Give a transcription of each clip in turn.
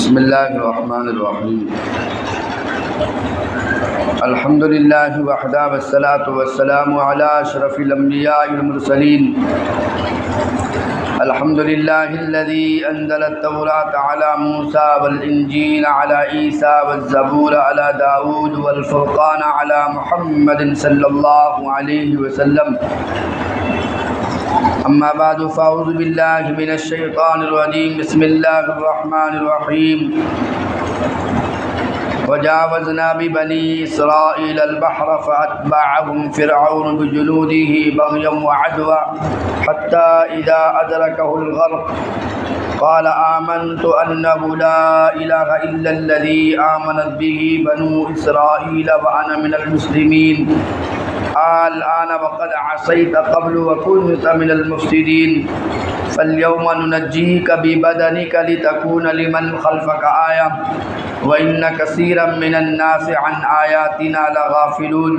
بسم اللہ الرحمن الرحیم الحمد للہ وحدہ والصلاة والسلام علی اشرف الانبیاء والمرسلین الحمد للہ الذی انزل التوراۃ علی موسیٰ والانجیل علی عیسیٰ والزبور علی داود والفرقان علی محمد صلی اللہ علیہ وسلم اما بعد فاعوذ باللہ من الشیطان الرجیم بسم اللہ الرحمن الرحیم وجاوزنا ببنی اسرائیل البحر فاتبعهم فرعون بجنوده بغیا وعدوا حتى اذا ادركه الغرق قال آمنت انه لا اله الا الذي آمنت به بنو اسرائیل وانا من المسلمین الآن وقد عصيت قبل وكنت من المفسدين فاليوم ننجيك ببدنك لتكون لمن خلفك آية وإن كثيرا من الناس عن آياتنا لغافلون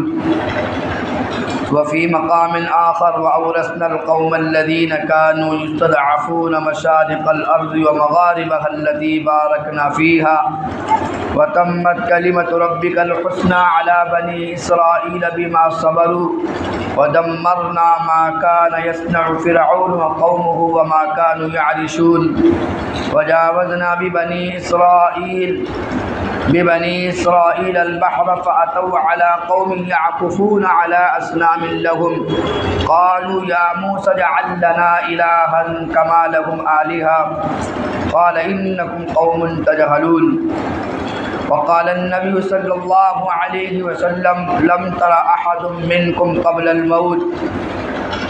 وفي مقام آخر وأورثنا القوم الذين كانوا يستضعفون مشارق الأرض ومغاربها التي باركنا فيها وتمت كلمة ربك الحسنى على بني إسرائيل بما صبروا ودمرنا ما كان يصنع فرعون وقومه وما كانوا يعرشون وجاوزنا ببني إسرائيل البحر فأتوا على قوم يعكفون على أصنام لهم قالوا يا موسى اجعل لنا إلها كما لهم آلهة قال إنكم قوم تجهلون وقال النبي صلى الله عليه وسلم لم تر أحد منكم قبل الموت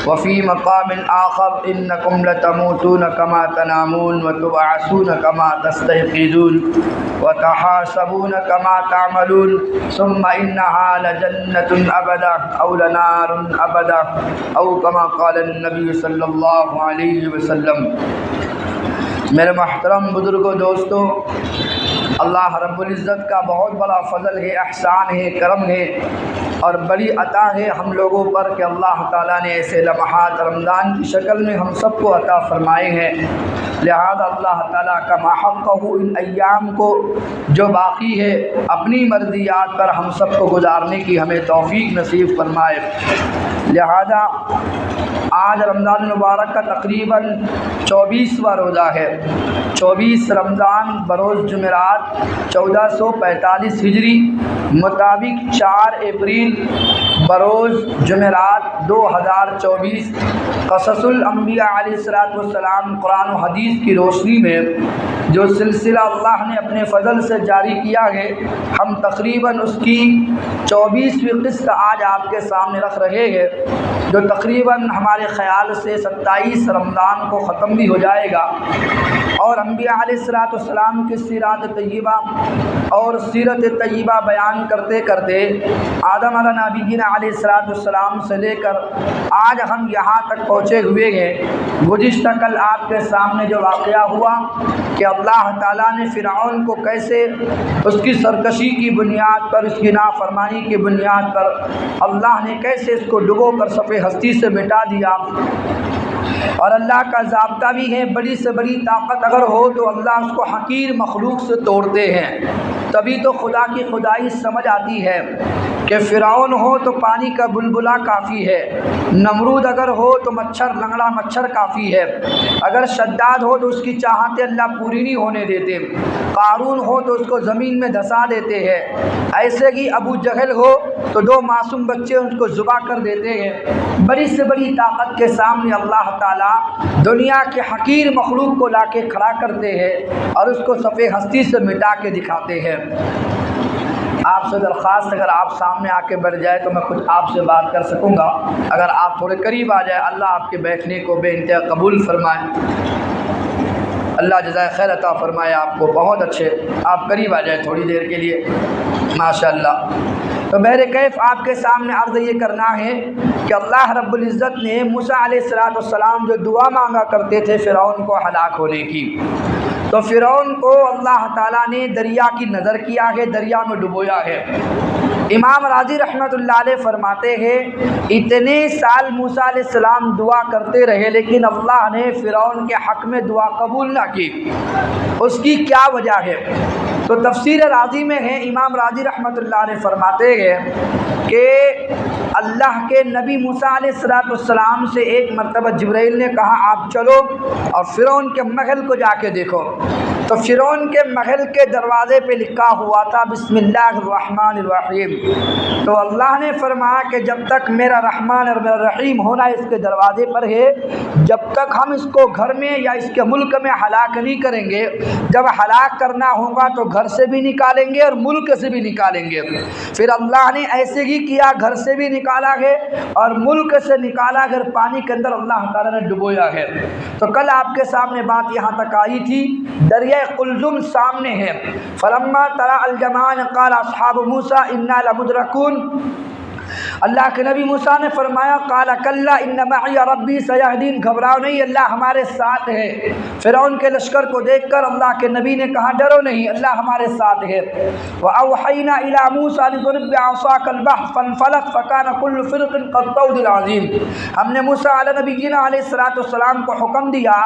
وفي مقام آخر إنكم لتموتون كما تنامون وتبعثون كما تستيقظون وتحاسبون كما تعملون ثم إنها لجنة أبدا أو لنار أبدا أو كما قال النبي صلى الله عليه وسلم۔ میرے محترم بزرگوں دوستوں، اللہ رب العزت کا بہت بڑا فضل ہے، احسان ہے، کرم ہے اور بڑی عطا ہے ہم لوگوں پر کہ اللہ تعالیٰ نے ایسے لمحات رمضان کی شکل میں ہم سب کو عطا فرمائے ہیں۔ لہذا اللہ تعالیٰ کا ماحقہ ان ایام کو جو باقی ہے اپنی مرضیات پر ہم سب کو گزارنے کی ہمیں توفیق نصیب فرمائے۔ لہذا آج رمضان المبارک کا تقریباً 24واں روزہ ہے۔ 24 رمضان بروز جمعرات 1445 ہجری مطابق 4 اپریل بروز جمعرات 2024 قصص الانبیاء علیہ السلام قرآن و حدیث کی روشنی میں جو سلسلہ اللہ نے اپنے فضل سے جاری کیا ہے، ہم تقریباً اس کی 24ویں قسط آج آپ کے سامنے رکھ رہے ہیں، جو تقریباً ہمارے خیال سے 27 رمضان کو ختم بھی ہو جائے گا۔ اور انبیاء علیہ السلام کی سیرات طیبہ اور سیرت طیبہ بیان کرتے کرتے آدم علیہ نبینا علیہ السلام سے لے کر آج ہم یہاں تک پہنچے ہوئے ہیں۔ گزشتہ کل آپ کے سامنے جو واقعہ ہوا کہ اللہ تعالیٰ نے فرعون کو کیسے اس کی سرکشی کی بنیاد پر، اس کی نافرمانی کی بنیاد پر اللہ نے کیسے اس کو ڈبو کر صفحہ ہستی سے مٹا دیا۔ اور اللہ کا ضابطہ بھی ہے، بڑی سے بڑی طاقت اگر ہو تو اللہ اس کو حقیر مخلوق سے توڑتے ہیں۔ تبھی تو خدا کی خدائی سمجھ آتی ہے کہ فرعون ہو تو پانی کا بلبلہ کافی ہے، نمرود اگر ہو تو مچھر لنگڑا مچھر کافی ہے، اگر شداد ہو تو اس کی چاہتے اللہ پوری نہیں ہونے دیتے، قارون ہو تو اس کو زمین میں دھسا دیتے ہیں، ایسے ہی ابو جہل ہو تو 2 معصوم بچے ان کو ذبح کر دیتے ہیں۔ بڑی سے بڑی طاقت کے سامنے اللہ تعالیٰ دنیا کے حقیر مخلوق کو لا کے کھڑا کرتے ہیں اور اس کو صفحہ ہستی سے مٹا کے دکھاتے ہیں۔ آپ سے درخواست اگر آپ سامنے آ کے بیٹھ جائے تو میں کچھ آپ سے بات کر سکوں گا، اگر آپ تھوڑے قریب آ جائے اللہ آپ کے بیٹھنے کو بے انتہا قبول فرمائے، اللہ جزائے خیر عطا فرمائے آپ کو۔ بہت اچھے، آپ قریب آ جائیں تھوڑی دیر کے لیے، ماشاءاللہ۔ تو میرے کیف آپ کے سامنے عرض یہ کرنا ہے کہ اللہ رب العزت نے موسیٰ علیہ السلام جو دعا مانگا کرتے تھے فرعون کو ہلاک ہونے کی، تو فرعون کو اللہ تعالیٰ نے دریا کی نظر کیا ہے، دریا میں ڈبویا ہے۔ امام راضی رحمۃ اللہ علیہ فرماتے ہیں اتنے سال موسیٰ علیہ السلام دعا کرتے رہے لیکن اللہ نے فرعون کے حق میں دعا قبول نہ کی۔ اس کی کیا وجہ ہے؟ تو تفسیر راضی میں ہے، امام راضی رحمۃ اللہ علیہ فرماتے ہیں کہ اللہ کے نبی موسیٰ علیہ السلام سے ایک مرتبہ جبرائیل نے کہا آپ چلو اور فرعون کے محل کو جا کے دیکھو۔ تو فرعون کے محل کے دروازے پہ لکھا ہوا تھا بسم اللہ الرحمن الرحیم۔ تو اللہ نے فرمایا کہ جب تک میرا رحمان اور میرا رحیم ہونا اس کے دروازے پر ہے، جب تک ہم اس کو گھر میں یا اس کے ملک میں ہلاک نہیں کریں گے، جب ہلاک کرنا ہوگا تو گھر سے بھی نکالیں گے اور ملک سے بھی نکالیں گے۔ پھر اللہ نے ایسے ہی کیا، گھر سے بھی نکالا ہے اور ملک سے نکالا ہے، پانی کے اندر اللہ تعالیٰ نے ڈبویا ہے۔ تو کل آپ کے سامنے بات یہاں تک آئی تھی، دریائے قلزم سامنے ہے۔ فلما ترى الجمعان قال اصحاب موسیٰ انا لمدرکون۔ اللہ کے نبی موسیٰ نے فرمایا قال کلا ان معی ربی سیہدین، گھبراؤ نہیں، اللہ ہمارے ساتھ ہے۔ فرعون کے لشکر کو دیکھ کر اللہ کے نبی نے کہا ڈرو نہیں، اللہ ہمارے ساتھ ہے۔ وأوحینا الی موسیٰ لضرب بعصاک البحر فانفلق فکان کل فرق کالطود العظیم۔ ہم نے موسیٰ علیہ نبینا علیہ السلام کو حکم دیا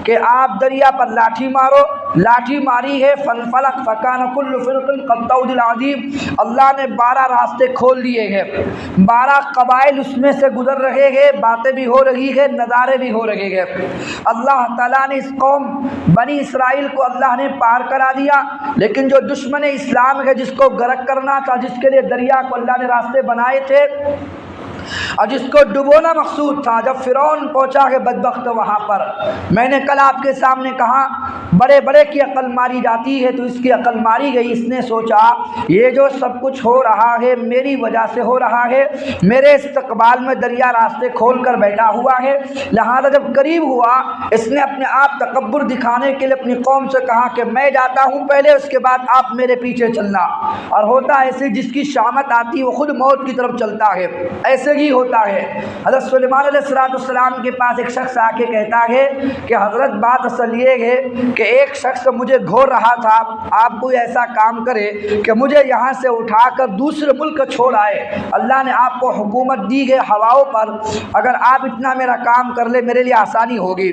کہ آپ دریا پر لاٹھی مارو، لاٹھی ماری ہے، فانفلق فکان کل فرق کالطود العظیم، اللہ نے 12 راستے کھول دیے ہیں، 12 قبائل اس میں سے گزر رہے ہیں، باتیں بھی ہو رہی ہے، نظارے بھی ہو رہے ہیں۔ اللہ تعالیٰ نے اس قوم بنی اسرائیل کو اللہ نے پار کرا دیا، لیکن جو دشمن اسلام ہے جس کو غرق کرنا تھا، جس کے لیے دریا کو اللہ نے راستے بنائے تھے اور جس کو ڈبونا مقصود تھا، جب فرعون پہنچا کہ بدبخت وہاں پر، میں نے کل آپ کے سامنے کہا بڑے بڑے کی عقل ماری جاتی ہے، تو اس کی عقل ماری گئی۔ اس نے سوچا یہ جو سب کچھ ہو رہا ہے میری وجہ سے ہو رہا ہے، میرے استقبال میں دریا راستے کھول کر بیٹھا ہوا ہے، لہذا جب قریب ہوا اس نے اپنے آپ تکبر دکھانے کے لیے اپنی قوم سے کہا کہ میں جاتا ہوں پہلے، اس کے بعد آپ میرے پیچھے چلنا۔ اور ہوتا ایسے جس کی شامت آتی وہ خود موت کی طرف چلتا ہے، ایسے ہی ہوتا ہے۔ حضرت سلیمان علیہ السلام کے پاس ایک شخص آ کے کہتا ہے کہ حضرت بات اصل یہ ہے کہ ایک شخص مجھے گھور رہا تھا، آپ کوئی ایسا کام کرے کہ مجھے یہاں سے اٹھا کر دوسرے ملک چھوڑ آئے، اللہ نے آپ کو حکومت دی ہے ہواؤں پر، اگر آپ اتنا میرا کام کر لے میرے لیے آسانی ہوگی۔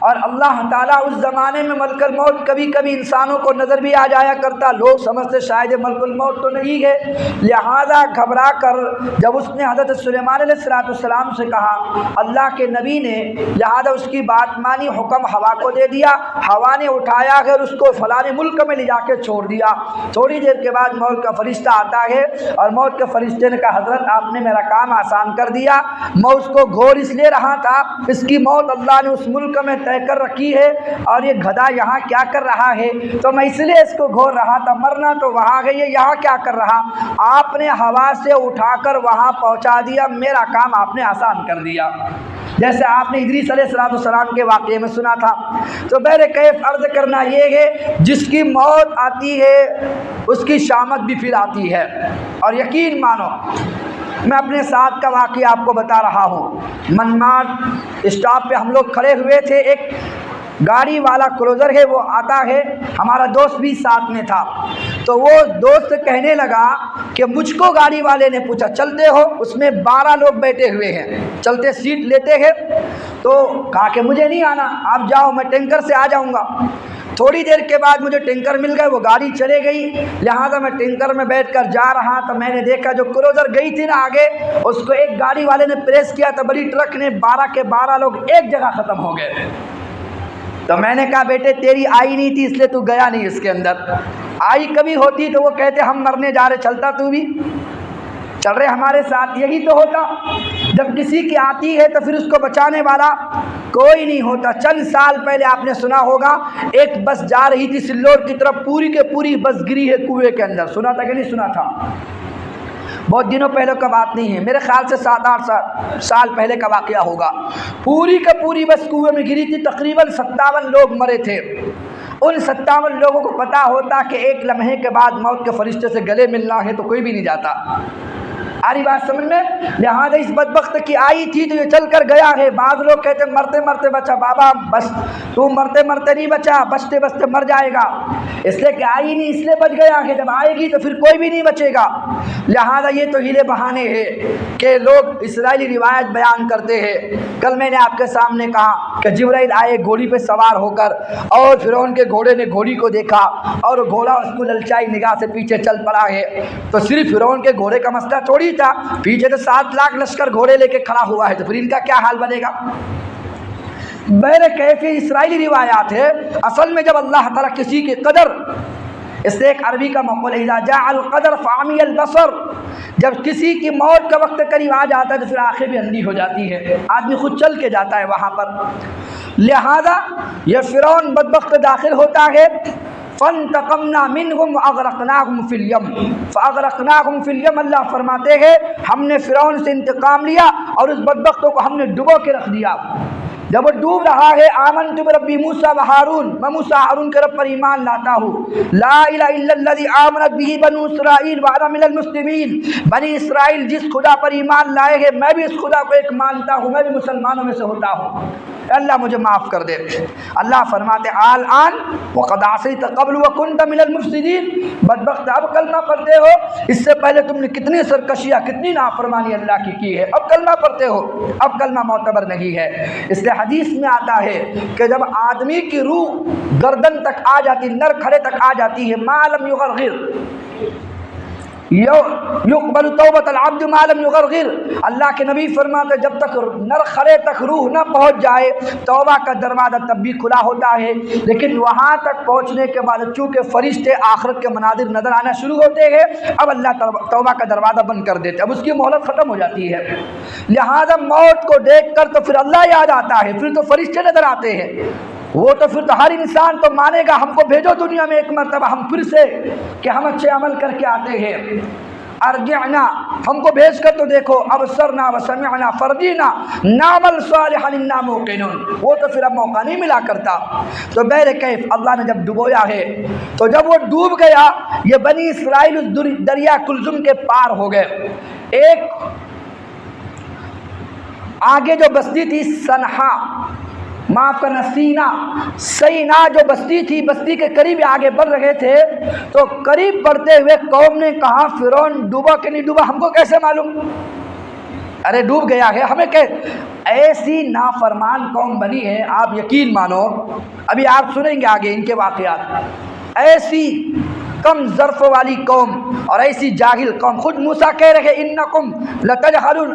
اور اللہ تعالیٰ اس زمانے میں ملک الموت کبھی کبھی انسانوں کو نظر بھی آ جایا کرتا، لوگ سمجھتے شاید ملک الموت تو نہیں ہے، لہذا گھبرا کر جب اس نے حضرت سلیمان علیہ السلام سے کہا، اللہ کے نبی نے لہذا اس کی بات مانی، حکم ہوا کو دے دیا، ہوا نے اٹھایا ہے اور اس کو فلانے ملک میں لے جا کے چھوڑ دیا۔ تھوڑی دیر کے بعد موت کا فرشتہ آتا ہے اور موت کے فرشتے نے کہا حضرت آپ نے میرا کام آسان کر دیا، میں اس کو گھور اس لیے رہا تھا، اس کی موت اللہ نے اس ملک میں طے کر رکھی ہے اور یہ گدھا یہاں کیا کر رہا ہے، تو میں اس لیے اس کو گھور رہا تھا، مرنا تو وہاں گئی ہے، یہاں کیا کر رہا، آپ نے ہوا سے اٹھا کر وہاں پہنچا دیا، میرا کام آپ نے آسان کر دیا۔ جیسے آپ نے ادریس علیہ السلام کے واقعے میں سنا تھا۔ تو بہرکیف عرض کرنا یہ ہے جس کی موت آتی ہے اس کی شامت بھی پھر آتی ہے، اور یقین مانو میں اپنے ساتھ کا واقعہ آپ کو بتا رہا ہوں۔ منمار اسٹاپ پہ ہم لوگ کھڑے ہوئے تھے، ایک گاڑی والا کروزر ہے وہ آتا ہے، ہمارا دوست بھی ساتھ میں تھا، تو وہ دوست کہنے لگا کہ مجھ کو گاڑی والے نے پوچھا چلتے ہو، اس میں 12 لوگ بیٹھے ہوئے ہیں، چلتے سیٹ لیتے ہیں، تو کہا کہ مجھے نہیں آنا، آپ جاؤ میں ٹینکر سے آ جاؤں گا۔ تھوڑی دیر کے بعد مجھے ٹینکر مل گئے، وہ گاڑی چلے گئی، لہٰذا میں ٹینکر میں بیٹھ کر جا رہا تو میں نے دیکھا جو کروزر گئی تھی نا آگے، اس کو ایک گاڑی والے نے پریس کیا تو بڑی ٹرک نے 12 کے 12 لوگ ایک جگہ ختم ہو گئے۔ تو میں نے کہا بیٹے تیری آئی نہیں تھی اس لیے تو گیا نہیں اس کے اندر، آئی کبھی ہوتی تو وہ کہتے ہم مرنے جا رہے، چلتا تو بھی، چل رہے ہمارے ساتھ، یہی تو ہوتا۔ جب کسی کی آتی ہے تو پھر اس کو بچانے والا کوئی نہیں ہوتا۔ چند سال پہلے آپ نے سنا ہوگا ایک بس جا رہی تھی سلور کی طرف، پوری کے پوری بس گری ہے کنویں کے اندر، سنا تھا کہ نہیں سنا تھا؟ بہت دنوں پہلے کا بات نہیں ہے، میرے خیال سے 7-8 سال پہلے کا واقعہ ہوگا۔ پوری کا پوری بس کنویں میں گری تھی، تقریباً 57 لوگ مرے تھے۔ ان 57 لوگوں کو پتا ہوتا کہ ایک لمحے کے بعد موت کے فرشتے سے گلے ملنا ہے تو کوئی بھی نہیں جاتا۔ آری بات سمجھ میں؟ لہٰذا اس بدبخت کی آئی تھی تو یہ چل کر گیا ہے. بعض لوگ کہتے ہیں مرتے مرتے بچا. بابا بس تو مرتے مرتے نہیں بچا، بچتے بچتے مر جائے گا. اس لیے کہ آئی نہیں، اس لیے بچ گیا کہ جب آئے گی تو پھر کوئی بھی نہیں بچے گا. لہٰذا یہ تو ہیلے بہانے ہیں کہ لوگ اسرائیلی روایت بیان کرتے ہیں. کل میں نے آپ کے سامنے کہا کہ جبرائیل آئے گھوڑی پہ سوار ہو کر، اور فرعون کے گھوڑے نے گھوڑی کو دیکھا اور گھوڑا اس کو للچائی نگاہ سے پیچھے چل پڑا ہے. تو صرف فرعون کے گھوڑے کا مسئلہ تھوڑی تھا، پیچھے تو 7 لاکھ لشکر گھوڑے لے کے کھڑا ہوا ہے، تو پھر ان کا کیا حال بنے گا؟ بہر کیفی اسرائیلی روایات ہے. اصل میں جب اللہ تعالیٰ کسی کے قدر، اس سے ایک عربی کا مقول ہے اذا جاء القدر فعمی البصر، جب کسی کی موت کا وقت قریب آ جاتا ہے تو پھر آنکھیں بھی اندھی ہو جاتی ہے، آدمی خود چل کے جاتا ہے وہاں پر. لہذا یہ فرعون بدبخت داخل ہوتا ہے. فانتقمنا منهم واغرقناهم في اليم، فاغرقناهم في اليم، اللہ فرماتے ہیں ہم نے فرعون سے انتقام لیا اور اس بدبختوں کو ہم نے ڈبو کے رکھ دیا. جب وہ ڈوب رہا ہے، آمنت بربی موسیٰ و ہارون، میں موسیٰ ہارون کے رب پر ایمان لاتا ہوں. لا الہ الا الذی آمنت به بنو اسرائیل وانا من المسلمین، بنی اسرائیل جس خدا پر ایمان لائے ہیں میں بھی اس خدا کو ایک مانتا ہوں، میں بھی مسلمانوں میں سے ہوتا ہوں، اللہ مجھے معاف کر دے. اللہ فرماتے الآن وقد عصیت قبل وکنت من المفسدین، بدبخت اب کلمہ پڑھتے ہو، اس سے پہلے تم نے کتنی سرکشیاں کتنی نافرمانی اللہ کی ہے، اب کلمہ پڑھتے ہو، اب کلمہ معتبر نہیں ہے. اس لیے حدیث میں آتا ہے کہ جب آدمی کی روح گردن تک آ جاتی، نر کھڑے تک آ جاتی ہے، ما لم یغرغر، یقبل توبۃ العبد ما لم یغرغر، اللہ کے نبی فرماتے جب تک نر خرے تک روح نہ پہنچ جائے توبہ کا دروازہ تب بھی کھلا ہوتا ہے. لیکن وہاں تک پہنچنے کے بعد چونکہ فرشتے آخرت کے مناظر نظر آنا شروع ہوتے ہیں، اب اللہ توبہ کا دروازہ بند کر دیتے، اب اس کی مہلت ختم ہو جاتی ہے. لہذا موت کو دیکھ کر تو پھر اللہ یاد آتا ہے، پھر تو فرشتے نظر آتے ہیں. وہ تو پھر تو ہر انسان تو مانے گا ہم کو بھیجو دنیا میں ایک مرتبہ ہم پھر سے کہ ہم اچھے عمل کر کے آتے ہیں. ارجعنا، ہم کو بھیج کر تو دیکھو، ابصرنا وسمعنا فرجینا نعمل صالحا انا موقنون، وہ تو پھر اب موقع نہیں ملا کرتا. تو بہر کیف اللہ نے جب ڈبویا ہے تو جب وہ ڈوب گیا، یہ بنی اسرائیل اس دریا کلزم کے پار ہو گئے. ایک آگے جو بستی تھی سنہا، معاف کرنا سینا جو بستی تھی، بستی کے قریب آگے بڑھ رہے تھے تو قریب بڑھتے ہوئے قوم نے کہا فرعون ڈوبا کہ نہیں ڈوبا ہم کو کیسے معلوم، ارے ڈوب گیا ہے ہمیں کہ. ایسی نافرمان قوم بنی ہے، آپ یقین مانو، ابھی آپ سنیں گے آگے ان کے واقعات. ایسی کم ظرف والی قوم اور ایسی جاہل قوم. خود موسیٰ کہہ رہے انکم لتجہلون،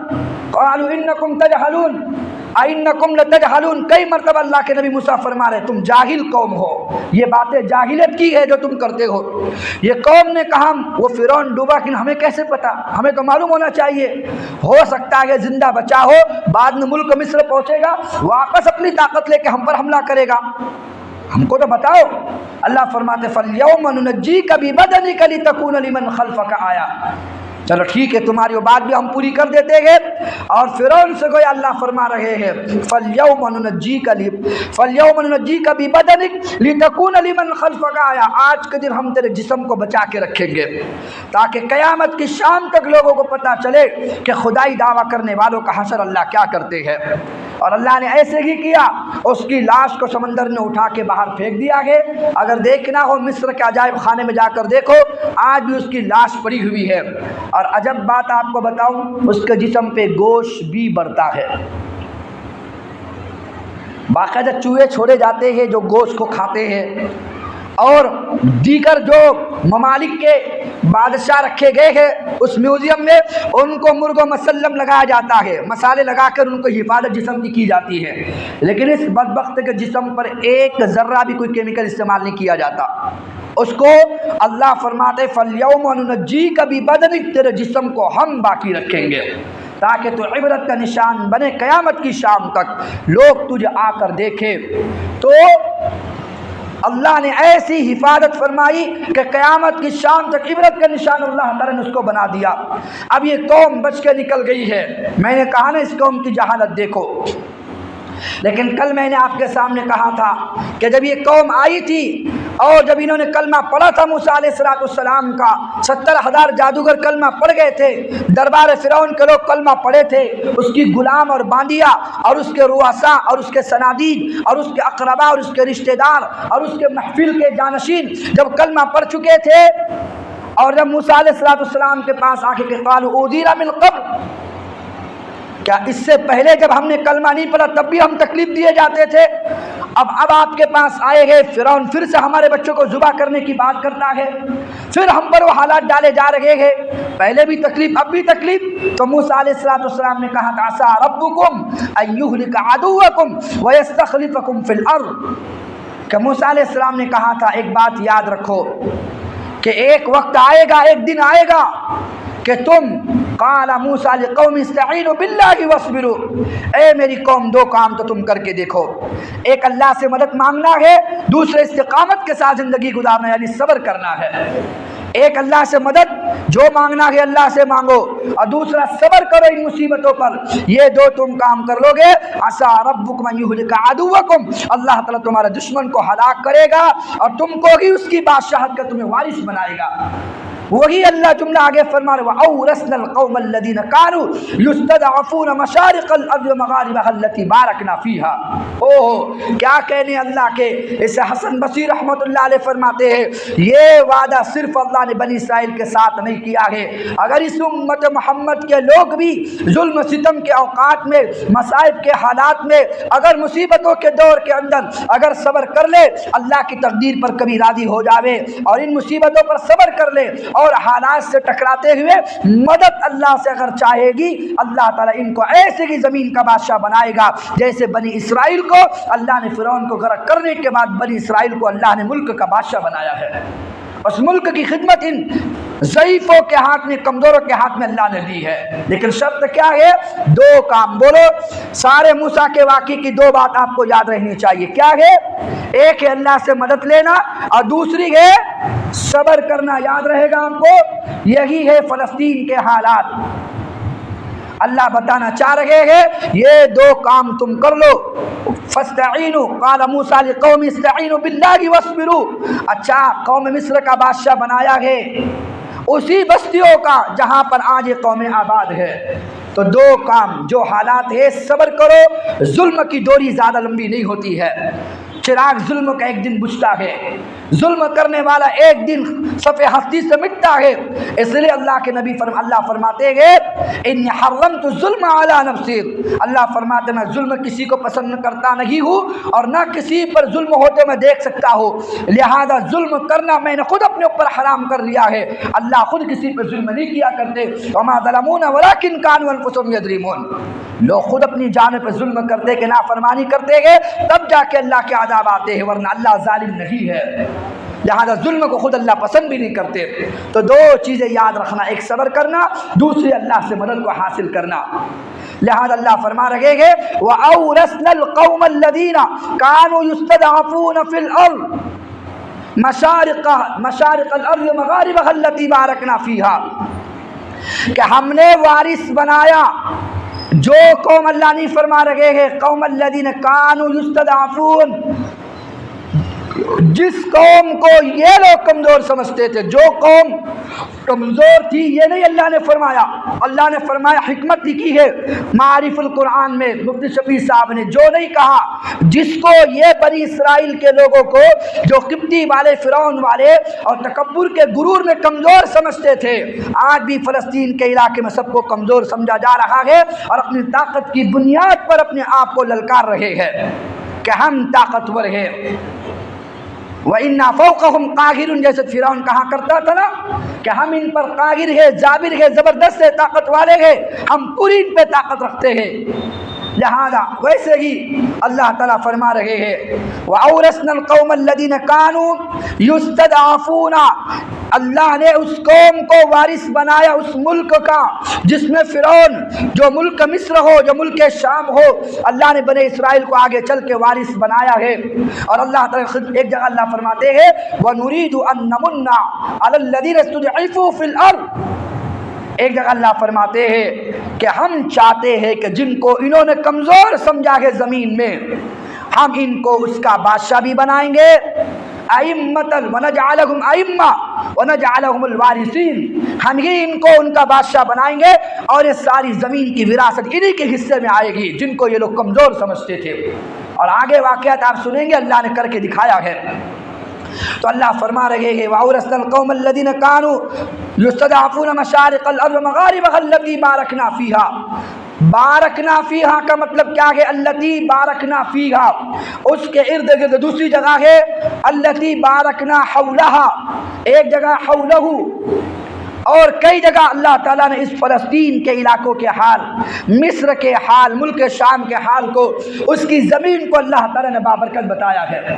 قالوا انکم تجہلون اینکم لتجہلون، کئی مرتبہ اللہ کے نبی موسیٰ فرما رہے تم جاہل قوم ہو، یہ باتیں جاہلیت کی ہے جو تم کرتے ہو. یہ قوم نے کہا وہ فرعون ڈوبا کہ ہمیں کیسے پتا، ہمیں تو معلوم ہونا چاہیے، ہو سکتا ہے زندہ بچا ہو، بعد میں ملک مصر پہنچے گا، واپس اپنی طاقت لے کے ہم پر حملہ کرے گا، ہم کو تو بتاؤ. اللہ فرماتے فَالْيَوْمَ نُنَجِّيكَ بِبَدَنِكَ لِتَكُونَ لِمَنْ خَلْفَكَ آیَةً، چلو ٹھیک ہے تمہاری وہ بات بھی ہم پوری کر دیتے ہیں. اور فرعون سے گویا اللہ فرما رہے ہیں فَالْيَوْمَ نُنَجِّيكَ بِبَدَنِكَ لِتَكُونَ لِمَنْ خَلْفَكَ آیَةً، آج کے دن ہم تیرے جسم کو بچا کے رکھیں گے تاکہ قیامت کی شام تک لوگوں کو پتہ چلے کہ خدائی دعویٰ کرنے والوں کا حشر اللہ کیا کرتے ہیں. اور اللہ نے ایسے ہی کیا، اس کی لاش کو سمندر نے اٹھا کے باہر پھینک دیا گیا. اگر دیکھنا ہو مصر کے عجائب خانے میں جا کر دیکھو، آج بھی اس کی لاش پڑی ہوئی ہے. اور عجب بات آپ کو بتاؤں، اس کے جسم پہ گوشت بھی بڑھتا ہے، باقاعدہ چوہے چھوڑے جاتے ہیں جو گوشت کو کھاتے ہیں. اور دیگر جو ممالک کے بادشاہ رکھے گئے ہیں اس میوزیم میں، ان کو مرغ و مسلم لگایا جاتا ہے، مسالے لگا کر ان کو حفاظت جسم کی جاتی ہے. لیکن اس بدبخت کے جسم پر ایک ذرہ بھی کوئی کیمیکل استعمال نہیں کیا جاتا. اس کو اللہ فرماتے فَالْيَوْمَ نُنَجِّيكَ بِبَدَنِكَ، تیرے جسم کو ہم باقی رکھیں گے تاکہ تو عبرت کا نشان بنے، قیامت کی شام تک لوگ تجھے آ کر دیکھے. تو اللہ نے ایسی حفاظت فرمائی کہ قیامت کی شام تک عبرت کا نشان اللہ تعالیٰ نے اس کو بنا دیا. اب یہ قوم بچ کے نکل گئی ہے. میں نے کہا نا اس قوم کی جہالت دیکھو. لیکن کل میں نے آپ کے سامنے کہا تھا کہ جب یہ قوم آئی تھی اور جب انہوں نے کلمہ پڑھا تھا موسیٰ علیہ السلام کا، 70,000 جادوگر کلمہ پڑھ گئے تھے، دربار فرعون کے لوگ کلمہ پڑھے تھے، اس کی غلام اور باندیا اور اس کے رؤساء اور اس کے صنادید اور اس کے اقرباء اور اس کے رشتہ دار اور اس کے محفل کے جانشین جب کلمہ پڑھ چکے تھے، اور جب موسیٰ علیہ السلام کے پاس آ کے کہ قالوا اوذینا من قبل، کیا اس سے پہلے جب ہم نے کلمہ نہیں پڑھا تب بھی ہم تکلیف دیے جاتے تھے؟ اب آپ کے پاس آئے گئے، فرعون پھر سے ہمارے بچوں کو ذبح کرنے کی بات کرتا ہے، پھر ہم پر وہ حالات ڈالے جا رہے ہیں، پہلے بھی تکلیف اب بھی تکلیف۔ تو موسیٰ علیہ السلام نے کہا تھا عسیٰ ربکم ان یہلک عدوکم ویستخلفکم فی الارض، کہ موسیٰ علیہ السلام نے کہا تھا ایک بات یاد رکھو کہ ایک وقت آئے گا، ایک دن آئے گا کہ تم قال موسیٰ لقوم استعینوا باللہ واصبروا، اے میری قوم دو کام تو تم کر کے دیکھو، ایک اللہ سے مدد مانگنا ہے، دوسرے استقامت کے ساتھ زندگی گزارنا یعنی صبر کرنا ہے۔ ایک اللہ سے مدد جو مانگنا ہے اللہ سے مانگو، اور دوسرا صبر کرو ان مصیبتوں پر، یہ دو تم کام کر لو گے عسیٰ ربکم ان یہلک عدوکم، اللہ تعالیٰ تمہارے دشمن کو ہلاک کرے گا اور تم کو ہی اس کی بادشاہت کا تمہیں وارث بنائے گا۔ وہی اللہ جملہ آگے فرما رہے وَأَوْرَثْنَا الْقَوْمَ الَّذِينَ كَانُوا يُسْتَضْعَفُونَ مَشَارِقَ الْأَرْضِ وَمَغَارِبَهَا الَّتِي بَارَكْنَا فِيهَا۔ کیا کہنے اللہ کے، اسے حسن بصری رحمت اللہ علیہ فرماتے ہیں یہ وعدہ صرف اللہ نے بنی اسرائیل کے ساتھ نہیں کیا ہے، اگر اس امت محمد کے لوگ بھی ظلم ستم کے اوقات میں، مصائب کے حالات میں، اگر مصیبتوں کے دور کے اندر اگر صبر کر لے، اللہ کی تقدیر پر کبھی راضی ہو جاوے اور ان مصیبتوں پر صبر کر لے اور حالات سے ٹکراتے ہوئے مدد اللہ سے اگر چاہے گی، اللہ تعالیٰ ان کو ایسے ہی زمین کا بادشاہ بنائے گا جیسے بنی اسرائیل کو اللہ نے فرعون کو غرق کرنے کے بعد بنی اسرائیل کو اللہ نے ملک کا بادشاہ بنایا ہے۔ اس ملک کی خدمت ان ضعیفوں کے ہاتھ میں، کمزوروں کے ہاتھ میں اللہ نے دی ہے، لیکن شرط کیا ہے؟ دو کام بولو، سارے موسیٰ کے واقعے کی دو بات آپ کو یاد رہنی چاہیے، کیا ہے؟ ایک ہے اللہ سے مدد لینا اور دوسری ہے صبر کرنا، یاد رہے گا آپ کو۔ یہی ہے فلسطین کے حالات، اللہ بتانا چاہ رہے ہیں یہ دو کام تم کر لو۔ فاستعینوا قال موسیٰ لقوم استعینوا باللہ واصبروا، اچھا قوم مصر کا بادشاہ بنایا ہے اسی بستیوں کا جہاں پر آج یہ قوم آباد ہے، تو دو کام جو حالات ہے صبر کرو، ظلم کی ڈوری زیادہ لمبی نہیں ہوتی ہے، چراغ ظلم کا ایک دن بجھتا ہے، ظلم کرنے والا ایک دن صفحہ ہستی سے مٹتا ہے، اس لیے اللہ کے نبی اللہ فرماتے ہیں انی حرمت الظلم علی نفسی، اللہ فرماتے میں ظلم کسی کو پسند کرتا نہیں ہوں اور نہ کسی پر ظلم ہوتے میں دیکھ سکتا ہوں، لہذا ظلم کرنا میں نے خود اپنے اوپر حرام کر لیا ہے، اللہ خود کسی پر ظلم نہیں کیا کرتے، وما ظلمونا ولکن کانوا انفسهم یظلمون، لوگ خود اپنی جان پہ ظلم کرتے کہ نافرمانی کرتے ہیں تب جا کے اللہ کے عذاب آتے ہیں، ورنہ اللہ ظالم نہیں ہے، لہذا ظلم کو خود اللہ پسند بھی نہیں کرتے۔ تو دو چیزیں یاد رکھنا، ایک صبر کرنا، دوسری اللہ سے مدد کو حاصل کرنا۔ لہذا اللہ فرما رہے ہیں وَأَوْرَثْنَا الْقَوْمَ الَّذِينَ كَانُوا يُسْتَضْعَفُونَ فِي الْأَرْضِ مَشَارِقَ الْأَرْضِ وَمَغَارِبَهَا الَّتِي بَارَكْنَا فِيهَا، کہ ہم نے وارث بنایا جو قوم، اللہ نہیں فرما رہے ہیں قوم الذین کانوا یستضعفون، جس قوم کو یہ لوگ کمزور سمجھتے تھے، جو قوم کمزور تھی، یہ نہیں اللہ نے فرمایا، اللہ نے فرمایا حکمت لکھی ہے معارف القرآن میں مفتی شفیع صاحب نے، جو نہیں کہا جس کو یہ بنی اسرائیل کے لوگوں کو جو قبطی والے، فرعون والے اور تکبر کے غرور میں کمزور سمجھتے تھے، آج بھی فلسطین کے علاقے میں سب کو کمزور سمجھا جا رہا ہے اور اپنی طاقت کی بنیاد پر اپنے آپ کو للکار رہے ہیں کہ ہم طاقتور ہیں۔ وَإِنَّا فَوْقَهُمْ قَاهِرٌ، جیسے فرعون کہا کرتا تھا نا کہ ہم ان پر قاہر ہے، جابر ہے، زبردست ہے، طاقت والے ہیں، ہم پوری ان پہ طاقت رکھتے ہیں، لہذا ویسے ہی اللہ تعالیٰ فرما رہے ہیں وَأَوْرَثْنَا الْقَوْمَ الَّذِينَ كَانُوا يُسْتَضْعَفُونَ، اللہ نے اس قوم کو وارث بنایا اس ملک کا جس میں فرعون، جو ملک مصر ہو، جو ملک شام ہو، اللہ نے بنی اسرائیل کو آگے چل کے وارث بنایا ہے۔ اور اللہ تعالیٰ ایک جگہ اللہ فرماتے ہیں وَنُرِيدُ أَن نَّمُنَّ عَلَى الَّذِينَ اسْتُضْعِفُوا فِي الْأَرْضِ، ایک جگہ اللہ فرماتے ہیں کہ ہم چاہتے ہیں کہ جن کو انہوں نے کمزور سمجھا ہے زمین میں، ہم ان کو اس کا بادشاہ بھی بنائیں گے ائمۃ ونجعلہم ائمہ ونجعلہم الوارثین، ہم ہی ان کو ان کا بادشاہ بنائیں گے اور یہ ساری زمین کی وراثت انہی کے حصے میں آئے گی جن کو یہ لوگ کمزور سمجھتے تھے۔ اور آگے واقعات آپ سنیں گے، اللہ نے کر کے دکھایا ہے۔ تو اللہ فرما رہے ہیں وَأَوْرَثْنَا الْقَوْمَ الَّذِينَ كَانُوا يُسْتَضْعَفُونَ مَشَارِقَ الْأَرْضِ وَمَغَارِبَهَا الَّتِي بَارَكْنَا فِيهَا۔ بارکنا فیہا کا مطلب کیا ہے؟ التی بارکنا فیہا، اس کے ارد گرد۔ دوسری جگہ ہے التی بارکنا حولہا، ایک جگہ حولہ، اور کئی جگہ اللہ تعالیٰ نے اس فلسطین کے علاقوں کے حال، مصر کے حال، ملک شام کے حال کو، اس کی زمین کو اللہ تعالیٰ نے بابرکت بتایا ہے۔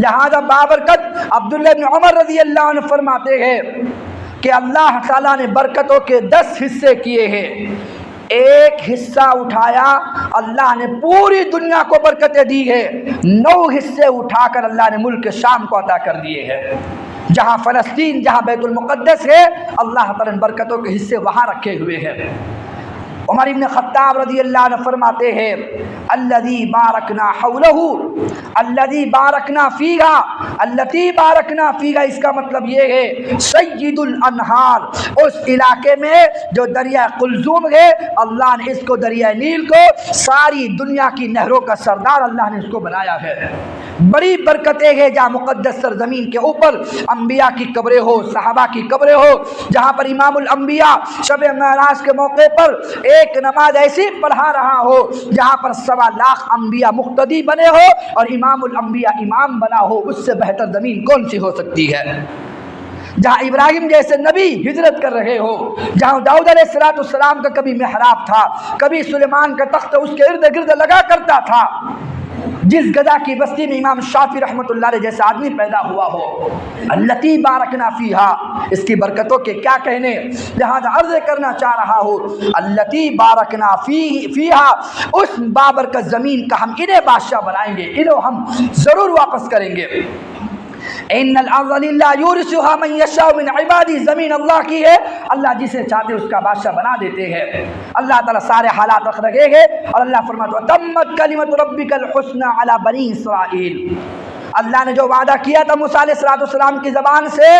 لہذا بابرکت عبداللہ بن عمر رضی اللہ عنہ فرماتے ہیں کہ اللہ تعالیٰ نے برکتوں کے 10 حصے کیے ہیں، ایک حصہ اٹھایا اللہ نے پوری دنیا کو برکتیں دی ہے، 9 حصے اٹھا کر اللہ نے ملک شام کو عطا کر دیے ہیں۔ جہاں فلسطین، جہاں بیت المقدس ہے، اللہ تعالیٰ نے برکتوں کے حصے وہاں رکھے ہوئے ہیں۔ عمر بن خطاب رضی اللہ عنہ فرماتے ہیں الذی بارکنا حولہ، الذی بارکنا فیہا، التی بارکنا فیہا، اس کا مطلب یہ ہے سید الانہار، اس علاقے میں جو دریا قلزم ہے، اللہ نے اس کو دریا نیل کو ساری دنیا کی نہروں کا سردار اللہ نے اس کو بنایا ہے۔ بڑی برکتیں ہیں جہاں مقدس سرزمین کے اوپر انبیاء کی قبریں ہو، صحابہ کی قبریں ہو، جہاں پر امام الانبیاء شب معراج کے موقع پر ایک نماز ایسی پڑھا رہا ہو جہاں پر 1.25 لاکھ انبیاء مقتدی بنے ہو اور امام الانبیاء امام بنا ہو، اس سے بہتر زمین کون سی ہو سکتی ہے؟ جہاں ابراہیم جیسے نبی ہجرت کر رہے ہو، جہاں داؤد علیہ السلام کا کبھی محراب تھا، کبھی سلیمان کا تخت اس کے ارد گرد لگا کرتا تھا، جس گدا کی بستی میں امام شافعی رحمۃ اللہ علیہ جیسا آدمی پیدا ہوا ہو، التی بارکنا فیہا، اس کی برکتوں کے کیا کہنے، لہذا عرض کرنا چاہ رہا ہوں التی بارکنا فیہا، اس بابرکت زمین کا ہم انہیں بادشاہ بنائیں گے، انہیں ہم ضرور واپس کریں گے۔ ان الارض للہ یورثها من یشاء من عبادی، زمین اللہ کی ہے، اللہ جسے چاہتے اس کا بادشاہ بنا دیتے ہیں۔ اللہ تعالیٰ سارے حالات رکھ رکھے گے، اور اللہ فرماتا ہے تمت کلمۃ ربک الحسنی علی بنی اسرائیل، اللہ نے جو وعدہ کیا تھا موسیٰ علیہ السلام کی زبان سے،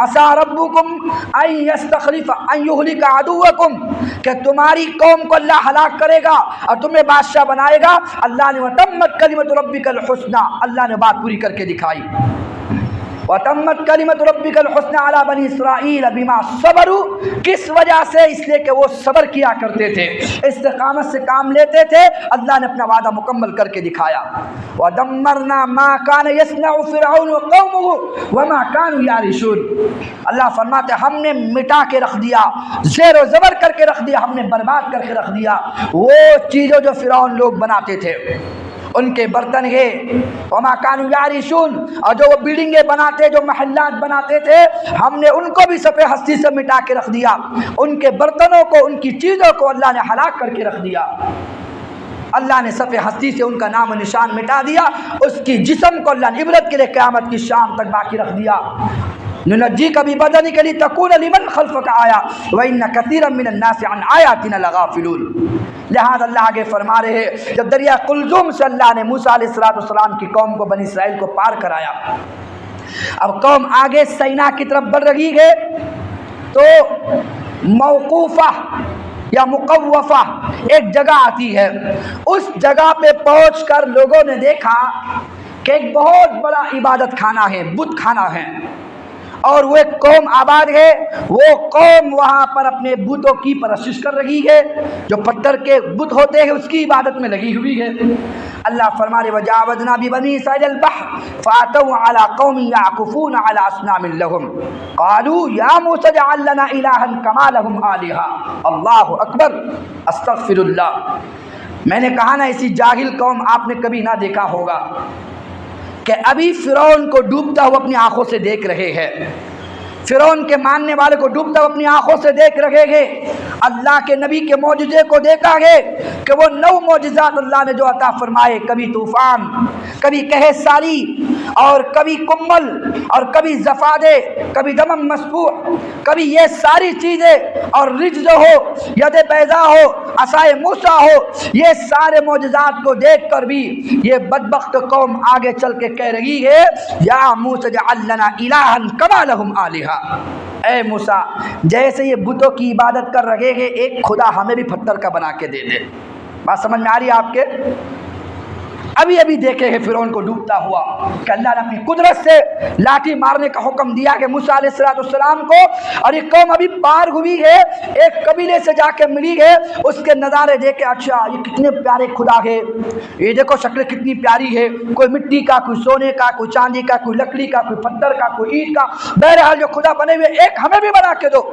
عسیٰ ربکم ان یستخلف ان یہلک عدوکم، کہ تمہاری قوم کو اللہ ہلاک کرے گا اور تمہیں بادشاہ بنائے گا، اللہ نے وتمت کلمۃ ربک الحسنی، اللہ نے بات پوری کر کے دکھائی۔ وَتَمَّتْ كَلِمَةُ رَبِّكَ الْحُسْنَى عَلَى بَنِي إِسْرَائِيلَ بِمَا صَبَرُوا، کس وجہ سے؟ اس لیے کہ وہ صبر کیا کرتے تھے، استقامت سے کام لیتے تھے، اللہ نے اپنا وعدہ مکمل کر کے دکھایا۔ وَدَمَّرْنَا مَا كَانَ يَصْنَعُ فِرْعَوْنُ وَقَوْمُهُ وَمَا كَانُوا يَعْرِشُونَ، اللہ فرماتے ہیں ہم نے مٹا کے رکھ دیا، زیر و زبر کر کے رکھ دیا، ہم نے برباد کر کے رکھ دیا وہ چیزوں جو فرعون لوگ بناتے تھے، ان کے برتن ہے، وما کانوا یعرشون، اور جو وہ بلڈنگیں بناتے، جو محلات بناتے تھے، ہم نے ان کو بھی صفحہ ہستی سے مٹا کے رکھ دیا، ان کے برتنوں کو، ان کی چیزوں کو اللہ نے ہلاک کر کے رکھ دیا، اللہ نے صفحہ ہستی سے ان کا نام و نشان مٹا دیا، اس کی جسم کو اللہ نے عبرت کے لیے قیامت کی شام تک باقی رکھ دیا۔ ننجیک ببدنک لتکون لمن خلفک آیا وان کثیرا من الناس عن آیاتنا لغافلون، لہذا اللہ آگے فرما رہے ہیں جب دریا قلزم سے اللہ نے موسیٰ علیہ السلام کی قوم کو، بنی اسرائیل کو پار کرایا، اب قوم آگے سینا کی طرف بڑھ رہی ہے، تو موقوفہ یا مقوفہ ایک جگہ آتی ہے، اس جگہ پہ پہنچ کر لوگوں نے دیکھا کہ ایک بہت بڑا عبادت خانہ ہے، بت خانہ ہے، اور وہ ایک قوم آباد ہے، وہ قوم وہاں پر اپنے بتوں کی پرستش کر رہی ہے، جو پتھر کے بت ہوتے ہیں اس کی عبادت میں لگی ہوئی ہے۔ اللہ فرما رہے وجاوزنا ببنی اسرائیل البحر فاتوا علی قوم یعکفون علی اصنام لهم قالوا یا موسیٰ اجعل لنا الہا کما لهم آلہہ، اللہ اکبر، استغفر اللہ۔ میں نے کہا نا ایسی جاہل قوم آپ نے کبھی نہ دیکھا ہوگا کہ ابھی فرعون کو ڈوبتا ہوا اپنی آنکھوں سے دیکھ رہے ہیں، فرعون کے ماننے والے کو ڈوبتا ہوا اپنی آنکھوں سے دیکھ رہے ہیں، اللہ کے نبی کے معجزے کو دیکھا ہے کہ وہ 9 معجزات اللہ نے جو عطا فرمائے، کبھی طوفان، کبھی قحط سالی، اور کبھی کمل اور کبھی زفادے، کبھی دمم مسفوح، کبھی یہ ساری چیزیں، اور رجز ہو، ید بیضا ہو، عصائے موسیٰ ہو، یہ سارے معجزات کو دیکھ کر بھی یہ بدبخت قوم آگے چل کے کہہ رہی ہے یا موسیٰ اجعل لنا الہا کما لہم آلہہ، اے موسیٰ جیسے یہ بتوں کی عبادت کر رہے ہیں ایک خدا ہمیں بھی پتھر کا بنا کے دے دے۔ بات سمجھ میں آ رہی ہے آپ کے؟ ابھی دیکھے ہیں فرعون کو ڈوبتا ہوا کہ اللہ نے اپنی قدرت سے لاٹھی مارنے کا حکم دیا کہ موسیٰ علیہ السلام کو، اور یہ قوم ابھی پار ہوئی ہے، ایک قبیلے سے جا کے ملی ہے، اس کے نظارے دیکھے اچھا یہ کتنے پیارے خدا ہے، یہ دیکھو شکل کتنی پیاری ہے، کوئی مٹی کا، کوئی سونے کا، کوئی چاندی کا، کوئی لکڑی کا، کوئی پتھر کا، کوئی اینٹ کا، بہرحال جو خدا بنے ہوئے ایک ہمیں بھی بنا کے دو۔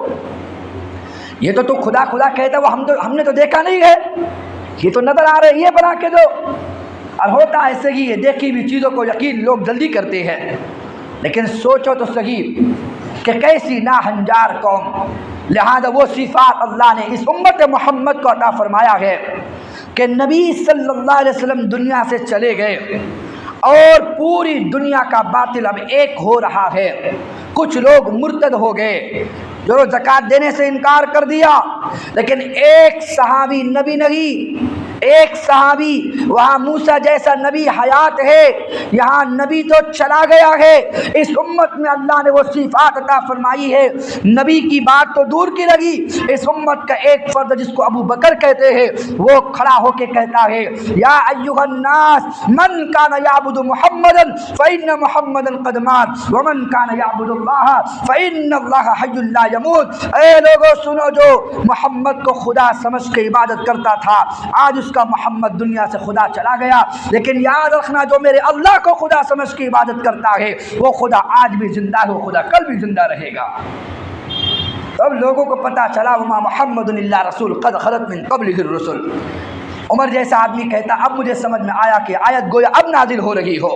یہ تو خدا کہتا ہے وہ ہم نے تو دیکھا نہیں ہے، یہ تو نظر آ رہے، یہ بنا کے دو۔ اور ہوتا ایسے ہی ہے، دیکھی ہوئی چیزوں کو یقین لوگ جلدی کرتے ہیں، لیکن سوچو تو صحیح کہ کیسی ناہنجار قوم۔ لہذا وہ صفات اللہ نے اس امت محمد کو عطا فرمایا ہے کہ نبی صلی اللہ علیہ وسلم دنیا سے چلے گئے اور پوری دنیا کا باطل اب ایک ہو رہا ہے۔ کچھ لوگ مرتد ہو گئے جو زکوٰۃ دینے سے انکار کر دیا، لیکن ایک صحابی نبی نہیں، ایک صحابی وہاں موسیٰ جیسا نبی حیات ہے، یہاں نبی تو چلا گیا ہے۔ اس امت میں اللہ نے وہ صفات عطا فرمائی ہے، نبی کی بات تو دور کی رہی، اس امت کا ایک فرد جس کو ابو بکر کہتے ہیں وہ کھڑا ہو کے کہتا ہے یا ایھا الناس من کان یعبد محمدا فإن محمدا قد مات ومن کان یعبد اللہ فإن اللہ حی لا يموت۔ اے لوگوں سنو، جو محمد کو خدا سمجھ کے عبادت کرتا تھا آج اس کا محمد دنیا سے خدا چلا گیا، لیکن یاد رکھنا جو میرے اللہ کو خدا سمجھ کے عبادت کرتا ہے وہ خدا آج بھی زندہ ہے، وہ خدا کل بھی زندہ رہے گا۔ اب لوگوں کو پتا چلا وما محمد الا رسول قد خلت من قبلہ الرسل۔ عمر جیسا آدمی کہتا اب مجھے سمجھ میں آیا کہ آیت گویا اب نازل ہو رہی ہو۔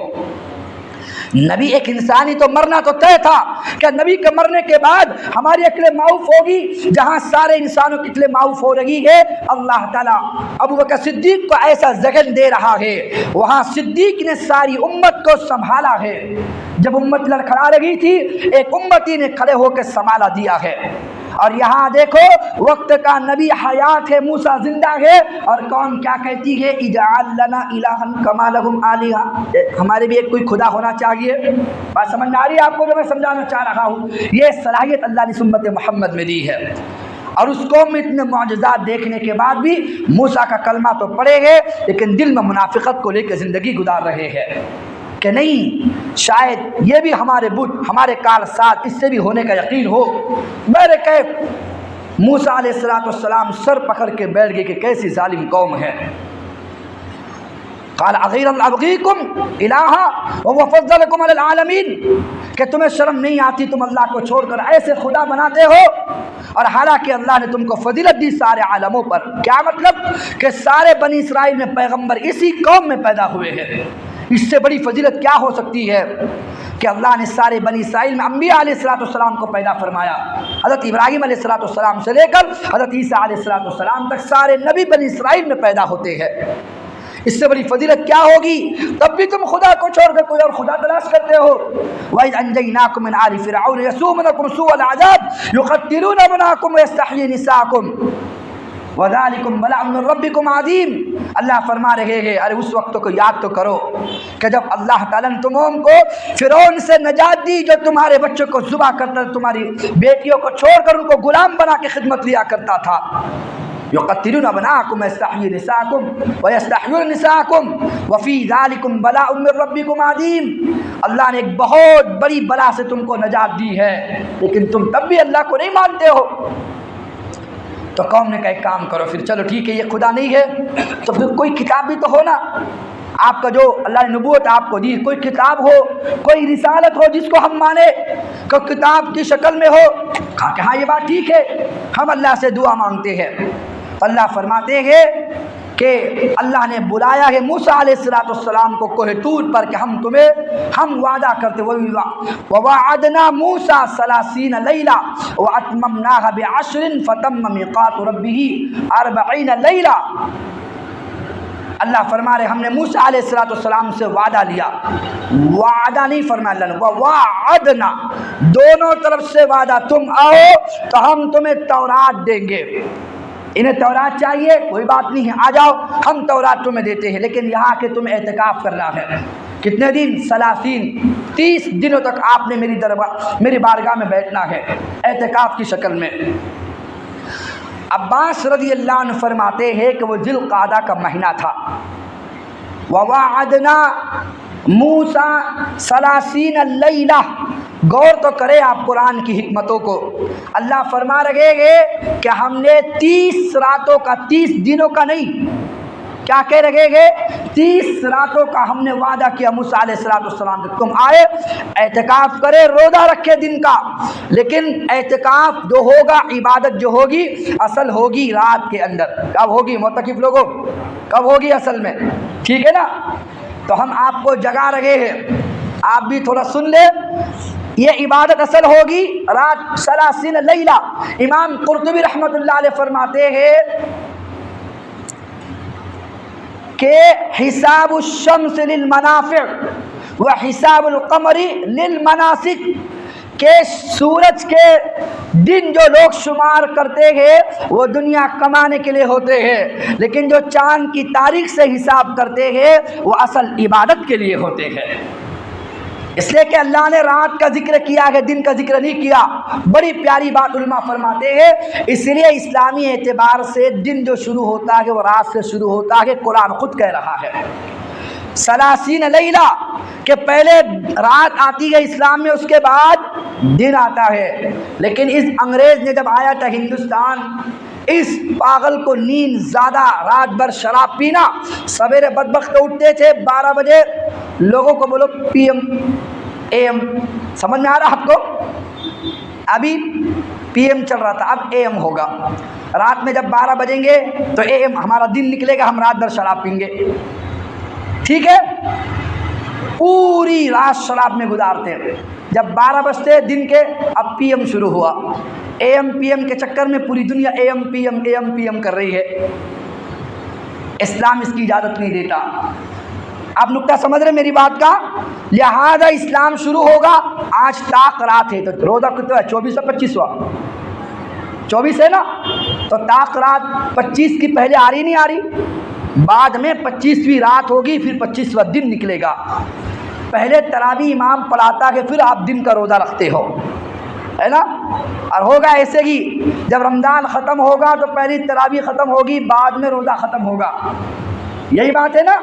نبی ایک انسانی تو مرنا تو طے تھا کہ نبی کے مرنے کے بعد ہماری عقلیں معاف ہوگی، جہاں سارے انسانوں کی عقلیں معاف ہو رہی ہے اللہ تعالیٰ ابو بکر صدیق کو ایسا ذہن دے رہا ہے، وہاں صدیق نے ساری امت کو سنبھالا ہے۔ جب امت لڑکھڑا رہی تھی ایک امتی نے کھڑے ہو کے سنبھالا دیا ہے، اور یہاں دیکھو وقت کا نبی حیات ہے، موسیٰ زندہ ہے، اور قوم کیا کہتی ہے اجعل لنا الہا کما لہم آلہہ، ہمارے بھی ایک کوئی خدا ہونا چاہیے۔ بات سمجھ میں آ رہی ہے آپ کو جو میں سمجھانا چاہ رہا ہوں؟ یہ صلاحیت اللہ نے امت محمد میں دی ہے، اور اس قوم میں اتنے معجزات دیکھنے کے بعد بھی موسیٰ کا کلمہ تو پڑھے گئے لیکن دل میں منافقت کو لے کے زندگی گزار رہے ہیں کہ نہیں شاید یہ بھی ہمارے بت ہمارے کار ساتھ اس سے بھی ہونے کا یقین ہو۔ میرے کیف موسیٰ علیہ السلام سر پکڑ کے بیٹھ گئے کہ کیسی ظالم قوم ہے۔ قال اغیر ابغیکم الہا وهو فضلکم علی العالمین، کہ تمہیں شرم نہیں آتی تم اللہ کو چھوڑ کر ایسے خدا بناتے ہو، اور حالانکہ اللہ نے تم کو فضیلت دی سارے عالموں پر۔ کیا مطلب کہ سارے بنی اسرائیل میں پیغمبر اسی قوم میں پیدا ہوئے ہیں، اس سے بڑی فضیلت کیا ہو سکتی ہے کہ اللہ نے سارے بنی اسرائیل میں انبیاء علیہ السلام کو پیدا فرمایا، حضرت ابراہیم علیہ السلام سے لے کر حضرت عیسیٰ علیہ السلام تک سارے نبی بنی اسرائیل میں پیدا ہوتے ہیں، اس سے بڑی فضیلت کیا ہوگی؟ تب بھی تم خدا کو چھوڑ کر کوئی اور خدا تلاش کرتے ہو۔ وَإِذْ أَنْجَيْنَاكُمْ مِنْ آلِ فِرْعَوْنَ يَسُومُونَكُمْ سُوءَ الْعَذَابِ يُقَتِّلُونَ أَبْنَاءَكُمْ وَيَسْتَحْيِي نِسَاءَكُمْ وَذَلِكُمْ بَلَاءٌ مِّن رَّبِّكُمْ عَظِيمٌ۔ اللہ فرما رہے ہیں ارے اس وقت کو یاد تو کرو کہ جب اللہ تعالیٰ نے تمہوں کو فرعون سے نجات دی جو تمہارے بچوں کو ذبح کرتا، تمہاری بیٹیوں کو چھوڑ کر ان کو غلام بنا کے خدمت لیا کرتا تھا۔ یقتلون ابناءکم ویستحیون نساءکم ویستحیون نساءکم وفی ذالکم بلاء من ربکم عظیم۔ اللہ نے ایک بہت بڑی بلا سے تم کو نجات دی ہے، لیکن تم تب بھی اللہ کو نہیں مانتے ہو۔ تو قوم نے کہا ایک کام کرو پھر، چلو ٹھیک ہے یہ خدا نہیں ہے تو پھر کوئی کتاب بھی تو ہو نا، آپ کا جو اللہ نے نبوت آپ کو دی کوئی کتاب ہو، کوئی رسالت ہو جس کو ہم مانے، کوئی کتاب کی شکل میں ہو۔ کہا کہ ہاں یہ بات ٹھیک ہے، ہم اللہ سے دعا مانگتے ہیں۔ اللہ فرماتے ہیں کہ اللہ نے بلایا ہے موسیٰ علیہ السلام کو کوہ طور پر کہ ہم وعدہ کرتے وَوَعَدْنَا مُوسَىٰ 30 لَيْلَةً وَأَتْمَمْنَاهَا بِعَشْرٍ فَتَمَّ مِيقَاتُ رَبِّهِ 40 لَيْلَةً۔ اللہ فرما رہے ہم نے موسیٰ علیہ السلام سے وعدہ لیا، وعدہ نہیں فرمایا اللہ نے، وَوَعَدْنَا، دونوں طرف سے وعدہ، تم آؤ تو ہم تمہیں تورات دیں گے۔ انہیں تورات چاہیے، کوئی بات نہیں ہے، آ جاؤ ہم تورات تمہیں دیتے ہیں، لیکن یہاں کہ تمہیں اعتکاف کرنا ہے۔ کتنے دن؟ 30 دنوں تک آپ نے میری بارگاہ میں بیٹھنا ہے اعتکاف کی شکل میں۔ عباس رضی اللہ عنہ فرماتے ہیں کہ وہ ذی القعدہ کا مہینہ تھا۔ وَوَعَدْنَا مُوسَىٰ 30 لیلہ، غور تو کرے آپ قرآن کی حکمتوں کو۔ اللہ فرما رہے ہیں کہ ہم نے 30 راتوں کا، 30 دنوں کا نہیں، کیا کہہ رہے ہیں؟ 30 راتوں کا ہم نے وعدہ کیا موسیٰ علیہ السلام سے، تم آئے اعتکاف کرے، روزہ رکھے دن کا، لیکن اعتکاف جو ہوگا، عبادت جو ہوگی اصل ہوگی رات کے اندر۔ کب ہوگی معتکف لوگوں؟ کب ہوگی اصل میں؟ ٹھیک ہے نا؟ تو ہم آپ کو جگا رہے ہیں، آپ بھی تھوڑا سن لیں، یہ عبادت اصل ہوگی رات 30 لیلہ۔ امام قرطبی رحمۃ اللہ علیہ فرماتے ہیں کہ حساب الشمس للمنافع و حساب القمر للمناسک، کہ سورج کے دن جو لوگ شمار کرتے ہیں وہ دنیا کمانے کے لیے ہوتے ہیں، لیکن جو چاند کی تاریخ سے حساب کرتے ہیں وہ اصل عبادت کے لیے ہوتے ہیں۔ اس لیے کہ اللہ نے رات کا ذکر کیا ہے، دن کا ذکر نہیں کیا۔ بڑی پیاری بات علماء فرماتے ہیں، اس لیے اسلامی اعتبار سے دن جو شروع ہوتا ہے وہ رات سے شروع ہوتا ہے، قرآن خود کہہ رہا ہے 30 لیلہ، کہ پہلے رات آتی ہے اسلام میں، اس کے بعد دن آتا ہے۔ لیکن اس انگریز نے جب آیا تھا ہندوستان، اس پاگل کو نیند زیادہ، رات بھر شراب پینا، سویرے بدبخت اٹھتے تھے 12 بجے، لوگوں کو بولو پی ایم اے ایم، سمجھ میں آ رہا آپ کو؟ ابھی پی ایم چل رہا تھا، اب اے ایم ہوگا۔ رات میں جب 12 بجیں گے تو اے ایم، ہمارا دن نکلے گا، ہم رات بھر شراب پئیں گے، ٹھیک ہے؟ پوری رات شراب میں گزارتے ہیں، جب 12 بجتے دن کے، اب پی ایم شروع ہوا۔ اے ایم پی ایم کے چکر میں پوری دنیا A M P M A M P M کر رہی ہے۔ اسلام اس کی اجازت نہیں دیتا۔ آپ نقطہ سمجھ رہے میری بات کا؟ لہذا اسلام شروع ہوگا، آج طاق رات ہے، تو روزہ کتنا ہے؟ 24 اور 25واں، 24 ہے نا؟ تو طاق رات 25 کی پہلے آ رہی نہیں آ رہی؟ بعد میں 25ویں رات ہوگی، پھر 25واں دن نکلے گا۔ پہلے تراویح امام پڑھاتا ہے، پھر آپ دن کا روزہ رکھتے ہو، ہے نا؟ اور ہوگا ایسے ہی، جب رمضان ختم ہوگا تو پہلی تراویح ختم ہوگی، بعد میں روزہ ختم ہوگا، یہی بات ہے نا؟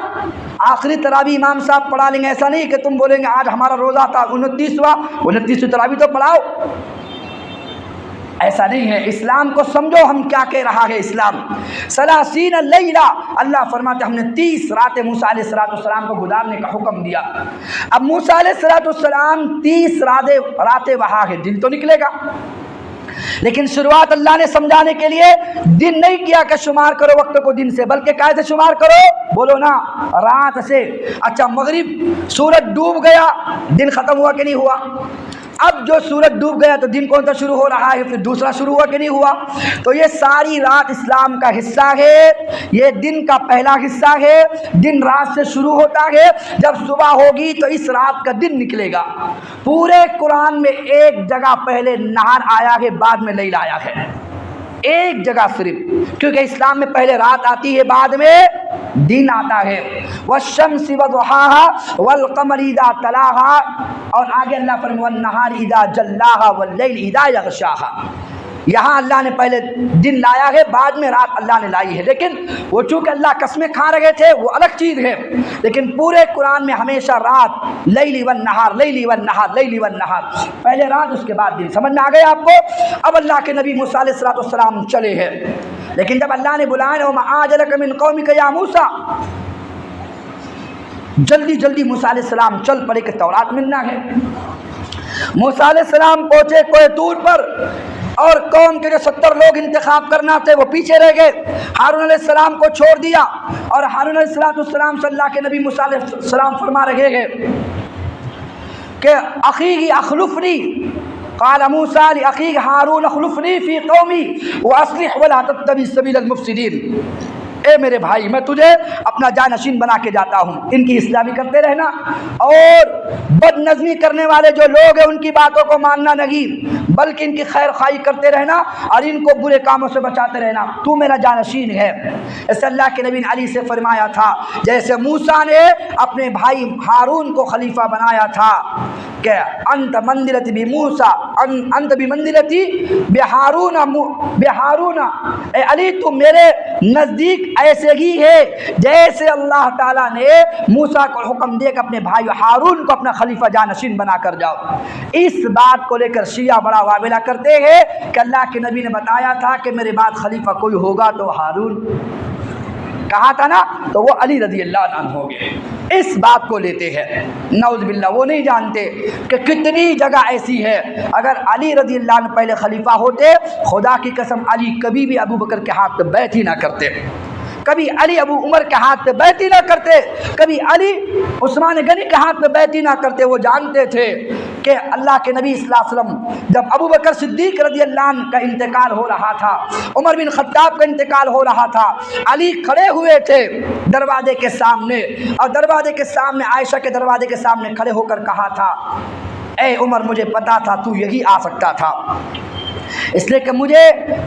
آخری تراویح امام صاحب پڑھا لیں گے، ایسا نہیں کہ تم بولیں گے آج ہمارا روزہ تھا 29واں تراویح تو پڑھاؤ، ایسا نہیں ہے۔ اسلام کو سمجھو ہم کیا کہہ رہا ہے اسلام۔ 30 لیلہ، اللہ فرماتے ہم نے 30 راتیں موسیٰ علیہ السلام کو گزارنے کا حکم دیا۔ اب موسیٰ علیہ السلام 30 راتیں وہاں ہے، دن تو نکلے گا، لیکن شروعات اللہ نے سمجھانے کے لیے دن نہیں کیا کہ شمار کرو وقت کو دن سے، بلکہ کیسے شمار کرو؟ بولو نا، رات سے۔ اچھا، مغرب سورج ڈوب گیا، دن ختم ہوا کہ نہیں ہوا؟ اب جو سورج ڈوب گیا تو دن کون سا شروع ہو رہا ہے؟ پھر دوسرا شروع ہوا کہ نہیں ہوا؟ تو یہ ساری رات اسلام کا حصہ ہے، یہ دن کا پہلا حصہ ہے۔ دن رات سے شروع ہوتا ہے، جب صبح ہوگی تو اس رات کا دن نکلے گا۔ پورے قرآن میں ایک جگہ پہلے نہار آیا ہے، بعد میں لیل آیا ہے، ایک جگہ صرف، کیونکہ اسلام میں پہلے رات آتی ہے، بعد میں دن آتا ہے۔ والشمس وضحاها والقمر اذا تلاها، اور آگے اللہ فرماتا ہے والنہار اذا جلاها واللیل اذا یغشاها۔ یہاں اللہ نے پہلے دن لایا ہے، بعد میں رات اللہ نے لائی ہے، لیکن وہ چونکہ اللہ قسمیں کھا رہے تھے وہ الگ چیز ہے، لیکن پورے قرآن میں ہمیشہ رات، لیلی والنہار، لیلی والنہار، لیلی والنہار، پہلے رات اس کے بعد دن۔ سمجھ میں آ گیا آپ کو؟ اب اللہ کے نبی موسیٰ علیہ السلام چلے ہیں، لیکن جب اللہ نے بلایا وَمَا أَعْجَلَكَ مِنْ قَوْمِكَ يَا مُوسَىٰ، جلدی جلدی موسیٰ علیہ السلام چل پڑے کہ تورات ملنا ہے۔ موسیٰ علیہ السلام پہنچے کوہ طور پر، اور قوم کے جو 70 لوگ انتخاب کرنا تھے وہ پیچھے رہ گئے، ہارون علیہ السلام کو چھوڑ دیا، اور ہارون علیہ السلام صلی اللہ کے نبی موسیٰ علیہ السلام فرما رہے ہیں کہ اخی اخلفنی، قال موسیٰ لأخیہ ہارون اخلفنی فی قومی واصلح ولا تتبع سبیل المفسدین۔ اے میرے بھائی میں تجھے اپنا جانشین بنا کے جاتا ہوں، ان کی اصلاح بھی کرتے رہنا اور بد نظمی کرنے والے جو لوگ ہیں ان کی باتوں کو ماننا نہیں بلکہ ان کی خیر خواہی کرتے رہنا اور ان کو برے کاموں سے بچاتے رہنا، تو میرا جانشین ہے۔ ایسے اللہ کے نبی نے علی سے فرمایا تھا جیسے موسیٰ نے اپنے بھائی ہارون کو خلیفہ بنایا تھا کہ انت منزلتی بموسیٰ انت بمنزلتی بہارون، اے علی تو میرے نزدیک ایسے ہی ہے جیسے اللہ تعالیٰ نے موسیٰ کو حکم دے کہ اپنے بھائی ہارون کو اپنا خلیفہ جانشین بنا کر جاؤ۔ اس بات کو لے کر شیعہ بڑا واویلا کرتے ہیں کہ اللہ کے نبی نے بتایا تھا کہ میرے بعد خلیفہ کوئی ہوگا تو ہارون کہا تھا نا، تو وہ علی رضی اللہ عنہ ہو گئے۔ اس بات کو لیتے ہیں، نعوذ باللہ وہ نہیں جانتے کہ کتنی جگہ ایسی ہے اگر علی رضی اللہ عنہ پہلے خلیفہ ہوتے خدا کی قسم علی کبھی بھی ابو بکر کے ہاتھ پہ بیعت ہی نہ کرتے، کبھی علی ابو عمر کے ہاتھ پہ بیعت ہی نہ کرتے، کبھی علی عثمان غنی کے ہاتھ پہ بیعت ہی نہ کرتے۔ وہ جانتے تھے کہ اللہ کے نبی صلی اللہ علیہ وسلم جب ابو بکر صدیق رضی اللہ عنہ کا انتقال ہو رہا تھا، عمر بن خطاب کا انتقال ہو رہا تھا، علی کھڑے ہوئے تھے دروازے کے سامنے اور دروازے کے سامنے عائشہ کے دروازے کے سامنے کھڑے ہو کر کہا تھا اے عمر مجھے پتا تھا تو یہی آ سکتا تھا، اس لیے کہ مجھے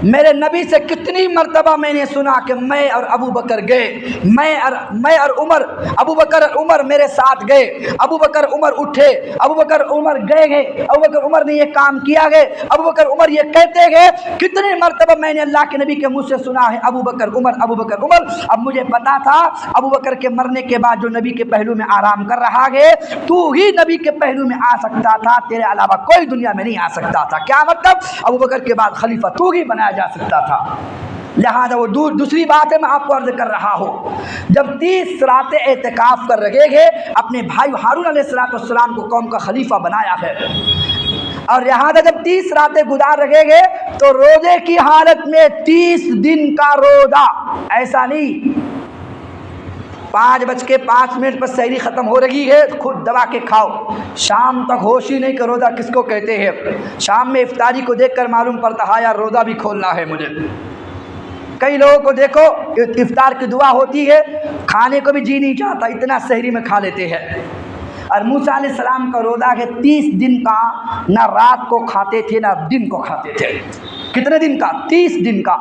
میرے نبی سے کتنی مرتبہ میں نے سنا کہ میں اور ابو بکر گئے، میں اور عمر، ابو بکر اور عمر میرے ساتھ گئے، ابو بکر عمر اٹھے، ابو بکر عمر گئے، ابو بکر عمر نے یہ کام کیا گئے، ابو بکر عمر یہ کہتے گئے، کتنی مرتبہ میں نے اللہ کے نبی کے منہ سے سنا ہے ابو بکر عمر ابو بکر عمر۔ اب مجھے پتا تھا ابو بکر کے مرنے کے بعد جو نبی کے پہلو میں آرام کر رہا ہے تو ہی نبی کے پہلو میں آ سکتا تھا، تیرے علاوہ کوئی دنیا میں نہیں آ سکتا تھا۔ کیا مطلب؟ ابو بکر کے بعد خلیفہ تو ہی بنایا جا سکتا تھا۔ لہذا وہ دوسری بات ہے میں آپ کو عرض کر رہا ہوں، جب 30 راتیں اعتکاف کر رہے گے اپنے بھائی ہارون علیہ السلام کو قوم کا خلیفہ بنایا ہے، اور لہذا جب 30 راتیں گزار رہے گے تو روزے کی حالت میں 30 دن کا روزہ، ایسا نہیں 5:05 پر سحری ختم ہو رہی ہے خود دبا کے کھاؤ، شام تک ہوش ہی نہیں کہ روزہ کس کو کہتے ہیں، شام میں افطاری کو دیکھ کر معلوم پڑتا ہے یار روزہ بھی کھولنا ہے مجھے۔ کئی لوگوں کو دیکھو افطار کی دعا ہوتی ہے کھانے کو بھی جی نہیں چاہتا، اتنا سحری میں کھا لیتے ہیں۔ اور موسیٰ علیہ السلام کا روزہ ہے 30 دن کا، نہ رات کو کھاتے تھے نہ دن کو کھاتے تھے۔ کتنے دن کا؟ 30 دن کا۔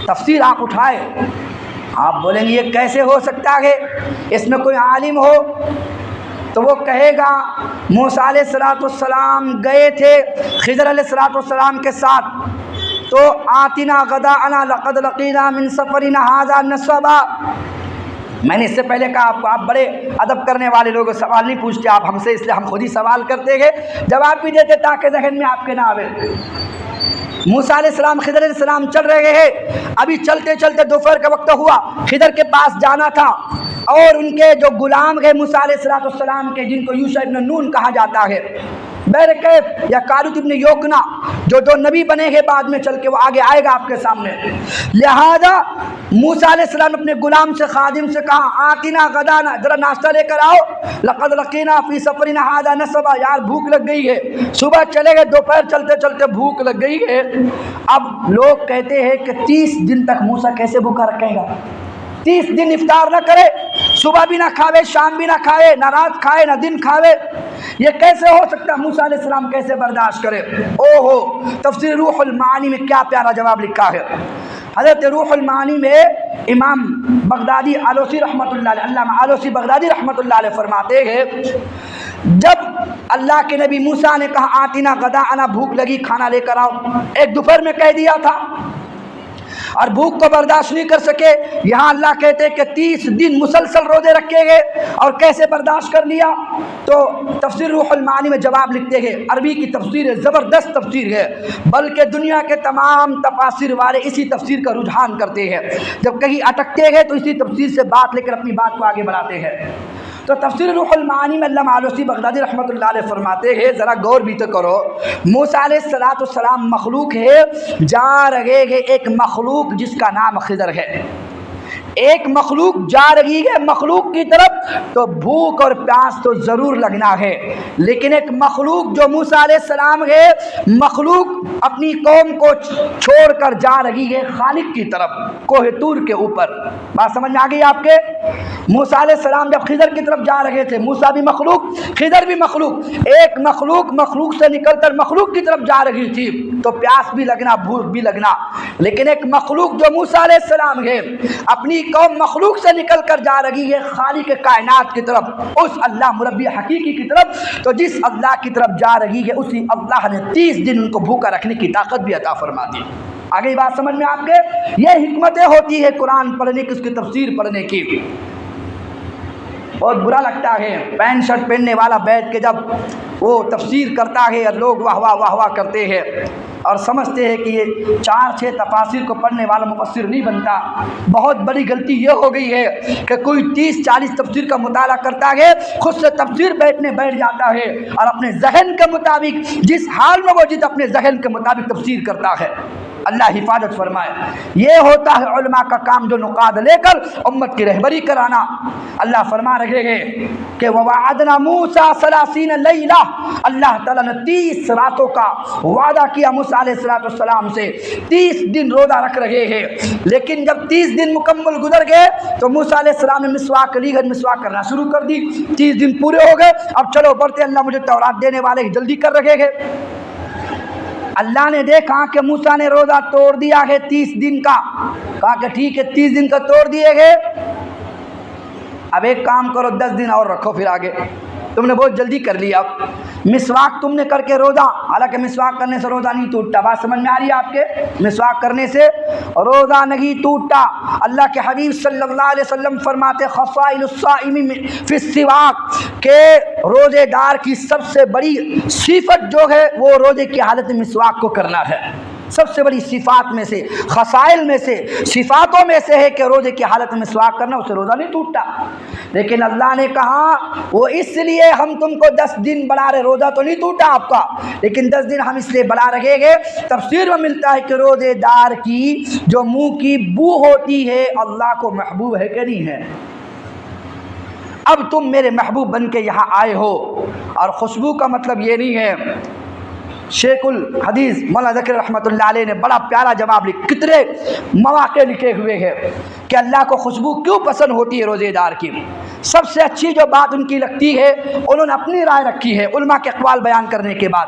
تفسیر آپ اٹھائے، آپ بولیں گے یہ کیسے ہو سکتا ہے؟ اس میں کوئی عالم ہو تو وہ کہے گا موسیٰ علیہ السلام گئے تھے خضر علیہ السلام کے ساتھ، تو آتنا غداءنا لقد لقینا من سفرنا ھذا نصبا۔ میں نے اس سے پہلے کہا آپ بڑے ادب کرنے والے لوگ سوال نہیں پوچھتے آپ ہم سے، اس لیے ہم خود ہی سوال کرتے گے، جواب بھی دیتے تاکہ ذہن میں آپ کے نہ آوے۔ موسیٰ علیہ السلام خضر علیہ السلام چل رہے ہیں، ابھی چلتے چلتے دوپہر کا وقت ہوا، خضر کے پاس جانا تھا، اور ان کے جو غلام ہیں موسیٰ علیہ السلام کے جن کو یوشع ابن نون کہا جاتا ہے، بیرکیف یا کالوت ابن یوکنا جو دو نبی بنے ہیں بعد میں چل کے، وہ آگے آئے گا آپ کے سامنے۔ لہذا موسیٰ علیہ السلام اپنے غلام سے خادم سے کہا آتنا غدانا، ذرا ناشتہ لے کر آؤ، لقد لقینا فی سفرنا ھذا نصبا، یار بھوک لگ گئی ہے، صبح چلے گئے دوپہر چلتے چلتے بھوک لگ گئی ہے۔ اب لوگ کہتے ہیں کہ 30 دن تک موسیٰ کیسے بھوکا رکھے گا؟ 30 دن افطار نہ کرے، صبح بھی نہ کھاوے، شام بھی نہ کھائے، نہ رات کھائے نہ دن کھاوے، یہ کیسے ہو سکتا؟ موسیٰ علیہ السلام کیسے برداشت کرے؟ اوہو، تفسیر روح المعانی میں کیا پیارا جواب لکھا ہے۔ حضرت روح المعانی میں امام بغدادی آلوسی رحمۃ اللہ علیہ، علامہ آلوسی بغدادی رحمۃ اللہ علیہ فرماتے ہیں جب اللہ کے نبی موسیٰ نے کہا آتنا غداءنا، بھوک لگی کھانا لے کر آؤ، ایک دوپہر میں کہہ دیا تھا اور بھوک کو برداشت نہیں کر سکے، یہاں اللہ کہتے کہ 30 دن مسلسل روزے رکھے گئے اور کیسے برداشت کر لیا؟ تو تفسیر روح المعانی میں جواب لکھتے ہیں، عربی کی تفسیر ہے، زبردست تفسیر ہے، بلکہ دنیا کے تمام تفاسیر والے اسی تفسیر کا رجحان کرتے ہیں، جب کہیں اٹکتے ہیں تو اسی تفسیر سے بات لے کر اپنی بات کو آگے بڑھاتے ہیں۔ تو تفسیر روح المعانی میں علامہ آلوسی بغدادی رحمۃ اللہ علیہ فرماتے ہیں ذرا غور بھی تو کرو، موسیٰ علیہ السلام مخلوق ہے، جا رہے ہیں ایک مخلوق جس کا نام خضر ہے، ایک مخلوق جا رہی ہے مخلوق کی طرف تو بھوک اور پیاس تو ضرور لگنا ہے، لیکن ایک مخلوق جو موسیٰ علیہ السلام ہے، مخلوق اپنی قوم کو چھوڑ کر جا رہی ہے خالق کی طرف کوہ طور کے اوپر۔ بات سمجھ میں آ گئی آپ کے؟ موسیٰ علیہ السلام جب خضر کی طرف جا رہے تھے، موسیٰ بھی مخلوق خضر بھی مخلوق، ایک مخلوق سے نکل کر مخلوق کی طرف جا رہی تھی تو پیاس بھی لگنا بھوک بھی لگنا، لیکن ایک مخلوق جو موسیٰ علیہ السلام ہے اپنی قوم مخلوق سے نکل کر جا رہی ہے خالق کائنات کی طرف، اس اللہ مربی حقیقی کی طرف، تو جس اللہ کی طرف جا رہی ہے اسی اللہ نے 30 دن ان کو بھوکا رکھنے کی طاقت بھی عطا فرما دی۔ آگے بات سمجھ میں آپ کے؟ یہ حکمتیں ہوتی ہے قرآن پڑھنے کی، اس کی تفسیر پڑھنے کی۔ بہت برا لگتا ہے پینٹ شرٹ پہننے والا بیٹھ کے جب وہ تفسیر کرتا ہے اور لوگ واہ واہ واہ واہ کرتے ہیں اور سمجھتے ہیں کہ یہ 4-6 تفاسیر کو پڑھنے والا مفسر نہیں بنتا۔ بہت بڑی غلطی یہ ہو گئی ہے کہ کوئی 30-40 تفسیر کا مطالعہ کرتا ہے، خود سے تفسیر بیٹھ جاتا ہے اور اپنے ذہن کے مطابق جس حال میں وہ جس اپنے ذہن کے مطابق تفسیر کرتا ہے۔ اللہ حفاظت فرمائے۔ یہ ہوتا ہے علماء کا کام جو نقاد لے کر امت کی رہبری کرانا۔ اللہ فرما رہے ہیں کہ وَوَعَدْنَا مُوسَىٰ 30 لَيْلَةً، اللہ تعالیٰ نے 30 راتوں کا وعدہ کیا موسیٰ علیہ السلام سے، 30 دن روزہ رکھ رہے ہیں، لیکن جب 30 دن مکمل گزر گئے تو موسیٰ علیہ السلام نے مسواک لی ہے، مسواک کرنا شروع کر دی۔ 30 دن پورے ہو گئے، اب چلو بڑھتے، اللہ مجھے تورات دینے والے جلدی کر رہے ہیں۔ اللہ نے دیکھا کہ موسیٰ نے روزہ توڑ دیا ہے 30 دن کا، کہا کہ ٹھیک ہے 30 دن کا توڑ دیے گئے، اب ایک کام کرو 10 دن اور رکھو، پھر آگے تم نے بہت جلدی کر لیا۔ اب مسواک تم نے کر کے روزہ، حالانکہ مسواک کرنے سے روزہ نہیں ٹوٹتا، بات سمجھ میں آ رہی ہے آپ کے؟ مسواک کرنے سے روزہ نہیں ٹوٹتا۔ اللہ کے حبیب صلی اللہ علیہ وسلم فرماتے خصائل الصائم فی السواک، کہ روزے دار کی سب سے بڑی صفت جو ہے وہ روزے کی حالت میں مسواک کو کرنا ہے۔ سب سے بڑی صفات میں سے، خصائل میں سے، صفاتوں میں سے ہے کہ روزے کی حالت میں مسواک کرنا، اسے روزہ نہیں ٹوٹتا۔ لیکن اللہ نے کہا وہ اس لیے ہم تم کو 10 دن بڑھا رہے، روزہ تو نہیں ٹوٹا آپ کا، لیکن 10 دن ہم اس لیے بڑھا رہے گے۔ تفسیر میں ملتا ہے کہ روزے دار کی جو منہ کی بو ہوتی ہے اللہ کو محبوب ہے کہ نہیں ہے؟ اب تم میرے محبوب بن کے یہاں آئے ہو، اور خوشبو کا مطلب یہ نہیں ہے۔ شیخ الحدیث مولانا ذکر رحمۃ اللہ علیہ نے بڑا پیارا جواب کتنے مواقع لکھے ہوئے ہیں کہ اللہ کو خوشبو کیوں پسند ہوتی ہے روزے دار کی۔ سب سے اچھی جو بات ان کی لگتی ہے، انہوں نے اپنی رائے رکھی ہے علماء کے اقوال بیان کرنے کے بعد،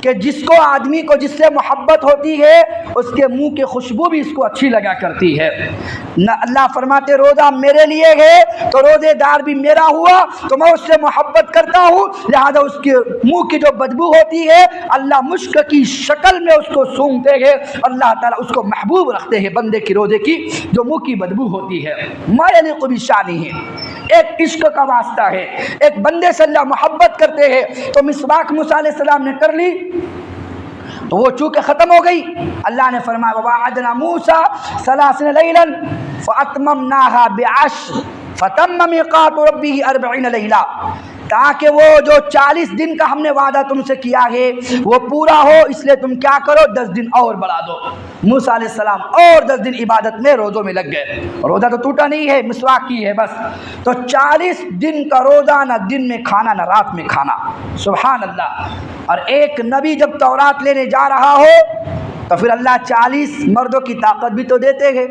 کہ جس کو آدمی کو جس سے محبت ہوتی ہے اس کے منہ کی خوشبو بھی اس کو اچھی لگا کرتی ہے۔ اللہ فرماتے روزہ میرے لیے ہے تو روزے دار بھی میرا ہوا، تو میں اس سے محبت کرتا ہوں، لہذا اس کے منہ کی جو بدبو ہوتی ہے اللہ مشک کی شکل میں اس کو سونگتے ہیں، اللہ تعالیٰ اس کو محبوب رکھتے ہیں بندے کی روزے کی جو منہ کی بدبو ہوتی ہے۔ ما یلیق بشانہ ہے، ایک عشق کا واسطہ ہے، ایک بندے سے اللہ محبت کرتے ہیں، تو مسواک موسیٰ علیہ السلام نے کر لی تو وہ چونکہ ختم ہو گئی۔ اللہ نے فرمایا وَوَعَدْنَا مُوسَىٰ 30 لَيْلًا فَأَتْمَمْنَاهَا بِعَشْرٍ فَتَمَّ مِيقَاتُ رَبِّهِ 40 لَيْلًا، تاکہ وہ جو 40 دن کا ہم نے وعدہ تم سے کیا ہے وہ پورا ہو، اس لیے تم کیا کرو 10 دن اور بڑھا دو۔ موسیٰ علیہ السلام اور 10 دن عبادت میں روزوں میں لگ گئے، روزہ تو ٹوٹا نہیں ہے، مسواک کی ہے بس۔ تو 40 دن کا روزہ، نہ دن میں کھانا نہ رات میں کھانا، سبحان اللہ۔ اور ایک نبی جب تورات لینے جا رہا ہو تو پھر اللہ 40 مردوں کی طاقت بھی تو دیتے ہیں،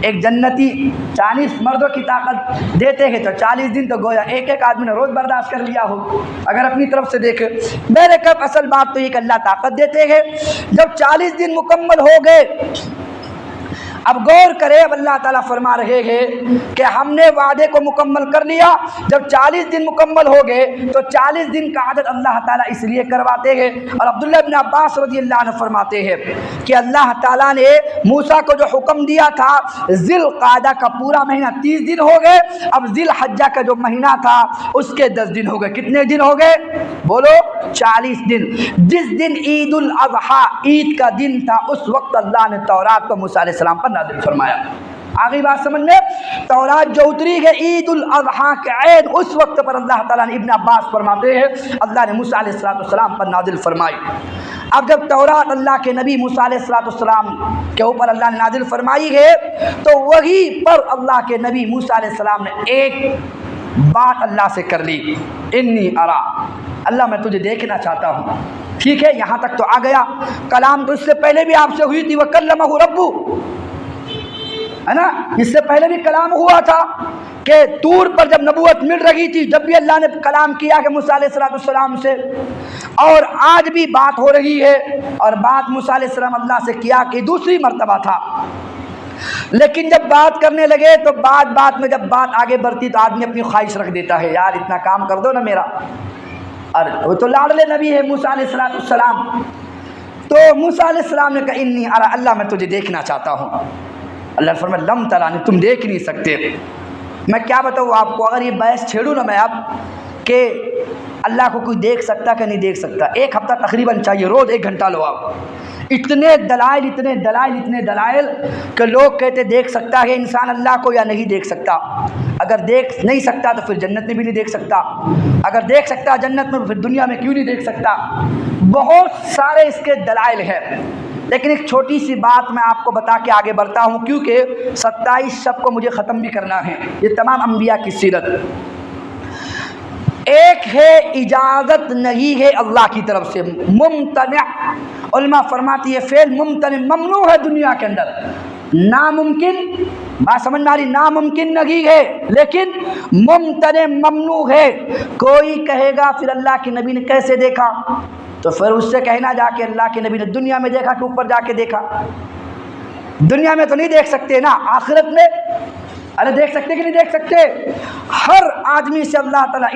ایک جنتی 40 مردوں کی طاقت دیتے ہیں، تو 40 دن تو گویا ایک آدمی نے روز برداشت کر لیا ہو اگر اپنی طرف سے دیکھے۔ میرے کب اصل بات تو یہ کہ اللہ طاقت دیتے ہیں۔ جب 40 دن مکمل ہو گئے، اب غور کرے، اب اللہ تعالیٰ فرما رہے ہیں کہ ہم نے وعدے کو مکمل کر لیا۔ جب 40 دن مکمل ہو گئے تو 40 دن کا عدد اللہ تعالیٰ اس لیے کرواتے ہیں، اور عبداللہ بن عباس رضی اللہ عنہ فرماتے ہیں کہ اللہ تعالیٰ نے موسیٰ کو جو حکم دیا تھا ذی القعدہ کا پورا مہینہ 30 دن ہو گئے، اب ذی الحجہ کا جو مہینہ تھا اس کے 10 دن ہو گئے۔ کتنے دن ہو گئے بولو؟ 40 دن۔ جس دن عید الاضحیٰ عید کا دن تھا اس وقت اللہ نے تورات کو موسیٰ علیہ السلام پر نازل فرمایا۔ آگئی بات سمجھ میں؟ تورات جو اتری ہے عید الاضحیٰ کے عین اس وقت پر اللہ تعالیٰ نے، ابن عباس فرماتے ہیں اللہ نے موسیٰ علیہ السلام پر نازل فرمائی۔ اب جب تورات اللہ کے نبی موسیٰ علیہ السلام کے اوپر اللہ نے نازل فرمائی ہے تو وہی پر اللہ کے نبی موسیٰ علیہ السلام نے ایک بات اللہ سے کر لی، انی ارا، اللہ میں تجھے دیکھنا چاہتا ہوں۔ ٹھیک ہے، یہاں تک تو آ گیا۔ کلام تو اس سے پہلے بھی آپ سے ہوئی تھی، وَكَلَّمَهُ رَبُّهُ، ہے نا، اس سے پہلے بھی کلام ہوا تھا کہ طور پر جب نبوت مل رہی تھی جب بھی اللہ نے کلام کیا کہ موسیٰ علیہ السلام سے، اور آج بھی بات ہو رہی ہے، اور بات موسیٰ علیہ السلام اللہ سے کیا کہ دوسری مرتبہ تھا۔ لیکن جب بات کرنے لگے تو بات میں جب بات آگے بڑھتی تو آدمی اپنی خواہش رکھ دیتا ہے، یار اتنا کام کر دو نا میرا، اور وہ تو لاڈلے نبی ہے موسیٰ علیہ السلام۔ تو موسیٰ علیہ السلام نے کہا انی ارا، اللہ میں تجھے دیکھنا چاہتا ہوں۔ اللہ نے فرمایا لم ترانی، تم دیکھ نہیں سکتے۔ میں کیا بتاؤں آپ کو، اگر یہ بحث چھیڑوں نا میں اب کہ اللہ کو کوئی دیکھ سکتا کہ نہیں دیکھ سکتا، ایک ہفتہ تقریباً چاہیے، روز 1 گھنٹہ لو آپ۔ اتنے دلائل کہ لوگ کہتے دیکھ سکتا ہے انسان اللہ کو یا نہیں دیکھ سکتا۔ اگر دیکھ نہیں سکتا تو پھر جنت میں بھی نہیں دیکھ سکتا، اگر دیکھ سکتا جنت میں پھر دنیا میں کیوں نہیں دیکھ سکتا؟ بہت سارے اس کے دلائل ہیں، لیکن ایک چھوٹی سی بات میں آپ کو بتا کے آگے بڑھتا ہوں، کیونکہ 27 شب کو مجھے ختم بھی کرنا ہے یہ تمام انبیاء کی سیرت۔ ایک ہے اجازت نہیں ہے اللہ کی طرف سے، ممتنع، علماء فرماتی ہے فعل ممتنع ممنوع ہے دنیا کے اندر، ناممکن، بات سمجھ میں آ رہی، ناممکن نہیں ہے لیکن ممتنع ممنوع ہے۔ کوئی کہے گا پھر اللہ کے نبی نے کیسے دیکھا، تو پھر اس سے کہنا جا کے اللہ کے نبی نے دنیا میں دیکھا کہ اوپر جا کے دیکھا؟ دنیا میں تو نہیں دیکھ سکتے نا، آخرت میں ارے دیکھ سکتے کہ نہیں دیکھ سکتے؟ ہر آدمی سے اللہ تعالیٰ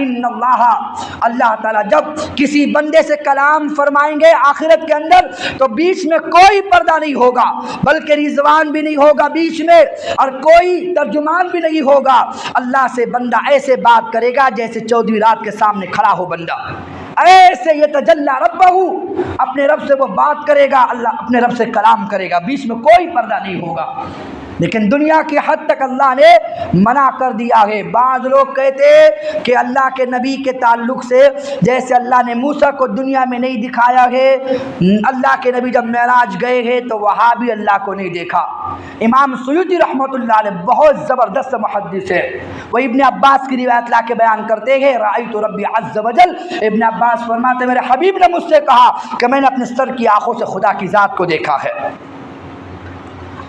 اللہ تعالیٰ جب کسی بندے سے کلام فرمائیں گے آخرت کے اندر تو بیچ میں کوئی پردہ نہیں ہوگا، بلکہ رضوان بھی نہیں ہوگا بیچ میں، اور کوئی ترجمان بھی نہیں ہوگا۔ اللہ سے بندہ ایسے بات کرے گا جیسے 14ویں رات کے سامنے کھڑا ہو بندہ، ایسے یتجلی ربہ، اپنے رب سے وہ بات کرے گا، اللہ اپنے رب سے کلام کرے گا، بیچ میں کوئی پردہ نہیں ہوگا۔ لیکن دنیا کی حد تک اللہ نے منع کر دیا ہے۔ بعض لوگ کہتے کہ اللہ کے نبی کے تعلق سے جیسے اللہ نے موسیٰ کو دنیا میں نہیں دکھایا ہے، اللہ کے نبی جب معراج گئے ہیں تو وہاں بھی اللہ کو نہیں دیکھا۔ امام سیوطی رحمۃ اللہ علیہ بہت زبردست محدث ہے، وہ ابن عباس کی روایت لا کے بیان کرتے ہیں، رأیت ربی عز وجل، ابن عباس فرماتے میرے حبیب نے مجھ سے کہا کہ میں نے اپنے سر کی آنکھوں سے خدا کی ذات کو دیکھا ہے۔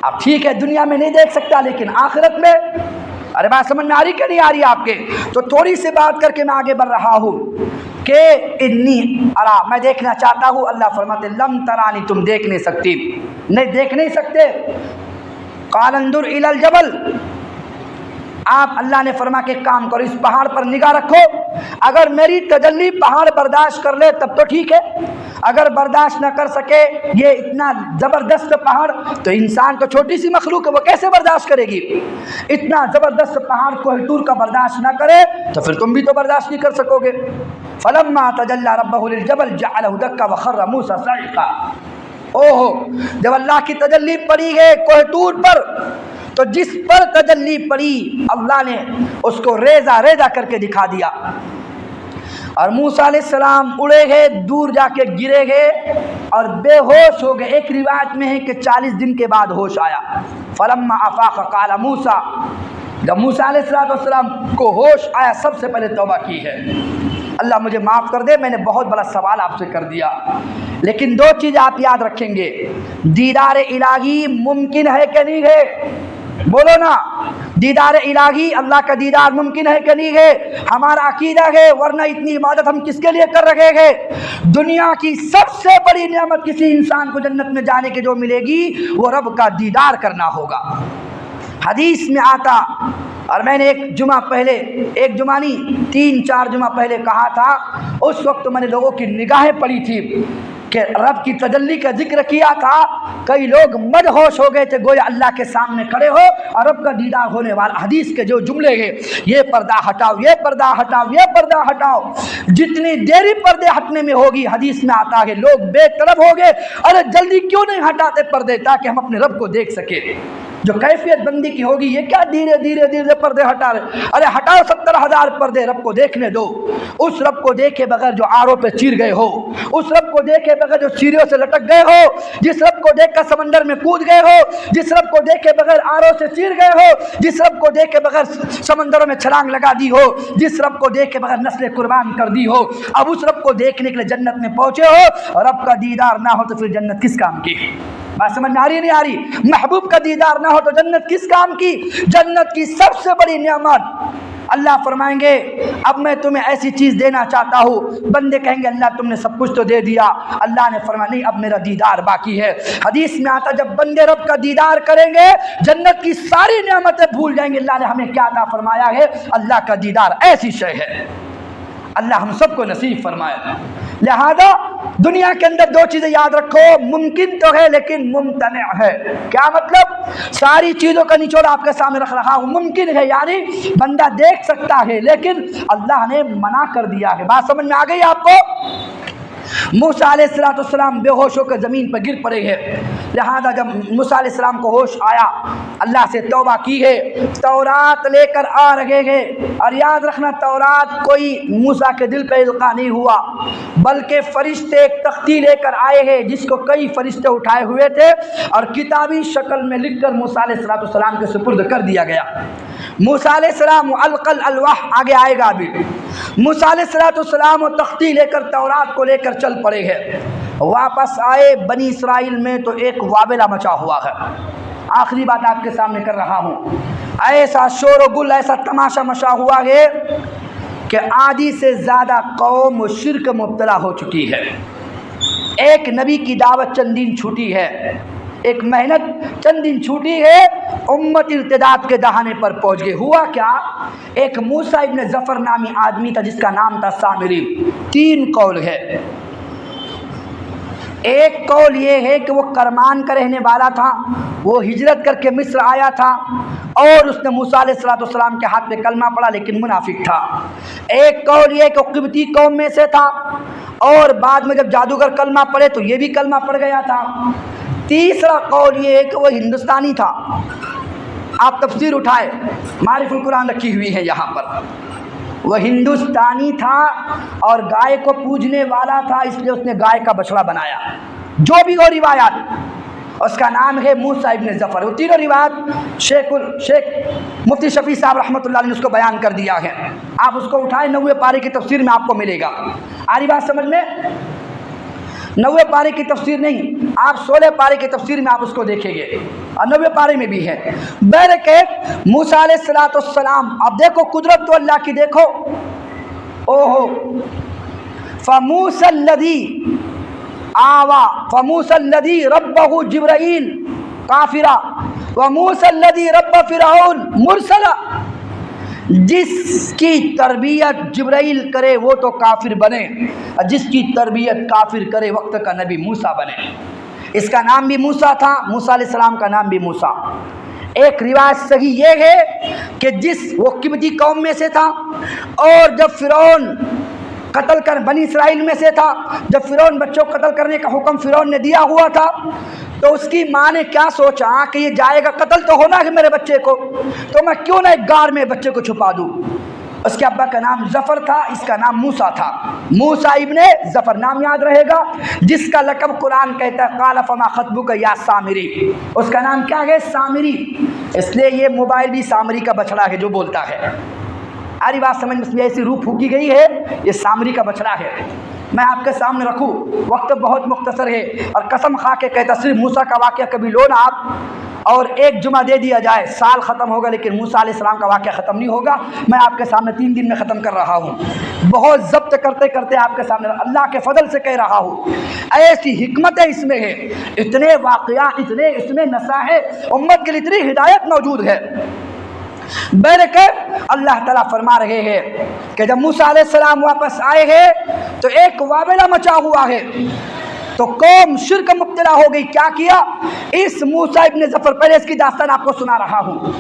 اب ٹھیک ہے دنیا میں نہیں دیکھ سکتا لیکن آخرت میں، ارے بات سمجھ میں آ رہی کہ نہیں آ رہی آپ کے؟ تو تھوڑی سی بات کر کے میں آگے بڑھ رہا ہوں کہ انی ارا، میں دیکھنا چاہتا ہوں۔ اللہ فرماتے لم ترانی، تم دیکھ نہیں سکتی، نہیں دیکھ نہیں سکتے۔ قال انظر الی الجبل، آپ اللہ نے فرما کہ کام کرو اس پہاڑ پر نگاہ رکھو، اگر میری تجلی پہاڑ برداشت کر لے تب تو ٹھیک ہے، اگر برداشت نہ کر سکے یہ اتنا زبردست پہاڑ، تو انسان تو چھوٹی سی مخلوق ہے وہ کیسے برداشت کرے گی؟ اتنا زبردست پہاڑ کوہ طور کا برداشت نہ کرے تو پھر تم بھی تو برداشت نہیں کر سکو گے۔ فلما تجلی ربہ للجبل جعلہ دکا وخر موسیٰ صعقا، جب اللہ کی تجلی پڑی ہے کوہ طور پر تو جس پر تجلی پڑی اللہ نے اس کو ریزہ ریزہ کر کے دکھا دیا، اور موسیٰ علیہ السلام اڑے گئے، دور جا کے گرے گئے اور بے ہوش ہو گئے۔ ایک روایت میں ہے کہ 40 دن کے بعد ہوش آیا۔ فلما افاق قال موسیٰ، جب موسیٰ علیہ السلام کو ہوش آیا سب سے پہلے توبہ کی ہے، اللہ مجھے معاف کر دے میں نے بہت بڑا سوال آپ سے کر دیا۔ لیکن 2 چیز آپ یاد رکھیں گے، دیدار الہی ممکن ہے کہ نہیں ہے؟ بولو نا، دیدار الہی اللہ کا دیدار ممکن ہے کہ نہیں ہے؟ ہمارا عقیدہ ہے، ورنہ اتنی عبادت ہم کس کے لیے کر رہے ہیں؟ دنیا کی سب سے بڑی نعمت کسی انسان کو جنت میں جانے کے جو ملے گی وہ رب کا دیدار کرنا ہوگا۔ حدیث میں آتا، اور میں نے ایک جمعہ پہلے، ایک جمعہ نہیں 3-4 جمعہ پہلے کہا تھا، اس وقت میں نے لوگوں کی نگاہیں پڑی تھی کہ رب کی تجلی کا ذکر کیا تھا، کئی لوگ مدہوش ہو گئے تھے گویا اللہ کے سامنے کھڑے ہو اور رب کا دیدار ہونے والا۔ حدیث کے جو جملے ہیں، یہ پردہ ہٹاؤ، یہ پردہ ہٹاؤ، یہ پردہ ہٹاؤ، جتنی دیری پردے ہٹنے میں ہوگی حدیث میں آتا ہے لوگ بے طرف ہو گئے، ارے جلدی کیوں نہیں ہٹاتے پردے تاکہ ہم اپنے رب کو دیکھ سکیں۔ جو کیفیت بندی کی ہوگی، یہ کیا دھیرے دھیرے دھیرے پردے ہٹا رہے؟ ارے ہٹاؤ 70,000 پردے، رب کو دیکھنے دو۔ اس رب کو دیکھے بغیر جو آروں پہ چیر گئے ہو، اس رب کو دیکھے بغیر جو سیڑھیوں سے لٹک گئے ہو، جس رب کو دیکھ کر سمندر میں کود گئے ہو، جس رب کو دیکھے بغیر آروں سے چیر گئے ہو، جس رب کو دیکھے بغیر سمندروں میں چھلانگ لگا دی ہو، جس رب کو دیکھے بغیر نسلیں قربان کر دی ہو، اب اس رب کو دیکھنے کے لیے جنت میں پہنچے ہو، رب کا دیدار نہ ہو تو پھر جنت کس کام کی؟ بات سمجھ میں آ رہی نہیں آ رہی؟ محبوب کا دیدار نہ ہو تو جنت کس کام کی؟ جنت کی سب سے بڑی نعمت اللہ فرمائیں گے اب میں تمہیں ایسی چیز دینا چاہتا ہوں۔ بندے کہیں گے اللہ تم نے سب کچھ تو دے دیا۔ اللہ نے فرمایا نہیں، اب میرا دیدار باقی ہے۔ حدیث میں آتا جب بندے رب کا دیدار کریں گے جنت کی ساری نعمتیں بھول جائیں گے۔ اللہ نے ہمیں کیا عطا فرمایا ہے؟ اللہ کا دیدار ایسی شے ہے، اللہ ہم سب کو نصیب فرمائے۔ لہذا دنیا کے اندر دو چیزیں یاد رکھو، ممکن تو ہے لیکن ممتنع ہے۔ کیا مطلب؟ ساری چیزوں کا نچوڑ آپ کے سامنے رکھ رہا ہوں۔ ممکن ہے یعنی بندہ دیکھ سکتا ہے لیکن اللہ نے منع کر دیا ہے۔ بات سمجھ میں آ گئی آپ کو؟ موسیٰ علیہ السلام بے ہوش ہو کر زمین پر گر پڑے ہیں۔ لہذا جب موسیٰ علیہ السلام کو ہوش آیا، اللہ سے توبہ کی ہے، تورات لے کر آ رہے ہیں۔ اور یاد رکھنا تورات کوئی موسیٰ کے دل پہ القا نہیں ہوا، بلکہ فرشتے ایک تختی لے کر آئے ہیں جس کو کئی فرشتے اٹھائے ہوئے تھے اور کتابی شکل میں لکھ کر موسیٰ علیہ السلام کے سپرد کر دیا گیا۔ موسیٰ علیہ السلام القل الواح آگے آئے گا ابھی۔ موسیٰ علیہ السلام تختی لے کر تورات کو لے کر چل پڑے ہیں۔ واپس آئے بنی اسرائیل میں تو ایک وابلہ مچا ہوا ہے۔ آخری بات آپ کے سامنے کر رہا ہوں، ایسا شور و گل، ایسا تماشا مچا ہوا ہے کہ آدھی سے زیادہ قوم شرک مبتلا ہو چکی ہے۔ ایک نبی کی دعوت چند دن چھوٹی ہے، ایک محنت چند دن چھوٹی ہے، امت ارتداد کے دہانے پر پہنچ گئے۔ ہوا کیا؟ ایک موسیٰ ابن ظفر نامی آدمی تھا جس کا نام تھا سامری۔ 3 قول ہے۔ ایک قول یہ ہے کہ وہ کرمان کا رہنے والا تھا، وہ ہجرت کر کے مصر آیا تھا اور اس نے موسیٰ علیہ السلام کے ہاتھ پہ کلمہ پڑھا لیکن منافق تھا۔ ایک قول یہ کہ وہ قبطی قوم میں سے تھا اور بعد میں جب جادوگر کلمہ پڑھے تو یہ بھی کلمہ پڑھ گیا تھا۔ تیسرا قول یہ ہے کہ وہ ہندوستانی تھا۔ آپ تفسیر اٹھائے، معارف القرآن رکھی ہوئی ہے یہاں پر۔ وہ ہندوستانی تھا اور گائے کو پوجنے والا تھا، اس لیے اس نے گائے کا بچڑا بنایا۔ جو بھی ہو روایات، اس کا نام ہے موسیٰ ابن ظفر۔ وہ تینوں روایات شیخ مفتی شفیع صاحب رحمۃ اللہ علیہ نے اس کو بیان کر دیا ہے۔ آپ اس کو اٹھائیں، 9ویں پارے کی تفسیر میں آپ کو ملے گا۔ آ رہی بات سمجھ میں؟ 9ویں پارے کی تفسیر نہیں، آپ 16 پارے کی تفسیر میں آپ اس کو دیکھیں گے اور 9ویں پارے میں بھی ہے۔ بہرکیف موسیٰ علیہ السلام، اب دیکھو قدرت تو اللہ کی دیکھو۔ اوہو، فموسیٰ الذی آوا فموسیٰ الذی ربہ جبرائیل کافرا وموسیٰ الذی رب فرعون مرسلا۔ جس کی تربیت جبرائیل کرے وہ تو کافر بنے، اور جس کی تربیت کافر کرے وقت کا نبی موسیٰ بنے۔ اس کا نام بھی موسیٰ تھا، موسیٰ علیہ السلام کا نام بھی موسیٰ۔ ایک روایت صحیح یہ ہے کہ وہ قبطی قوم میں سے تھا اور جب فرعون قتل کر بنی اسرائیل میں سے تھا، جب فرعون بچوں کو قتل کرنے کا حکم فرعون نے دیا ہوا تھا تو اس کی ماں نے کیا سوچا کہ یہ جائے گا، قتل تو ہونا ہے میرے بچے کو، تو میں کیوں نہ ایک غار میں بچے کو چھپا دوں۔ اس کے ابا کا نام ظفر تھا، اس کا نام موسیٰ تھا، موسیٰ ابن ظفر نام یاد رہے گا، جس کا لقب قرآن کہتا ہے قال فما خطبک یا سامری۔ اس کا نام کیا ہے؟ سامری۔ اس لیے یہ موبائل بھی سامری کا بچڑا ہے جو بولتا ہے۔ اری بات سمجھ میں ایسی روح پھونکی گئی ہے، یہ سامری کا بچڑا ہے۔ میں آپ کے سامنے رکھوں، وقت بہت مختصر ہے اور قسم کھا کے کہتا صرف موسیٰ کا واقعہ کبھی لو نا آپ اور ایک جمعہ دے دیا جائے، سال ختم ہوگا لیکن موسیٰ علیہ السلام کا واقعہ ختم نہیں ہوگا۔ میں آپ کے سامنے 3 دن میں ختم کر رہا ہوں، بہت ضبط کرتے کرتے آپ کے سامنے اللہ کے فضل سے کہہ رہا ہوں۔ ایسی حکمتیں اس میں ہے، اتنے واقعات، اتنے اس میں نصائح، امت کے لیے اتنی ہدایت موجود ہے۔ بہرکیف اللہ تعالیٰ فرما رہے ہیں کہ جب موسیٰ علیہ السلام واپس آئے ہیں تو ایک وابلہ مچا ہوا ہے، تو قوم شرک مبتلا ہو گئی۔ کیا کیا؟ اس موسیٰ ابن ظفر، پہلے اس کی داستان آپ کو سنا رہا ہوں۔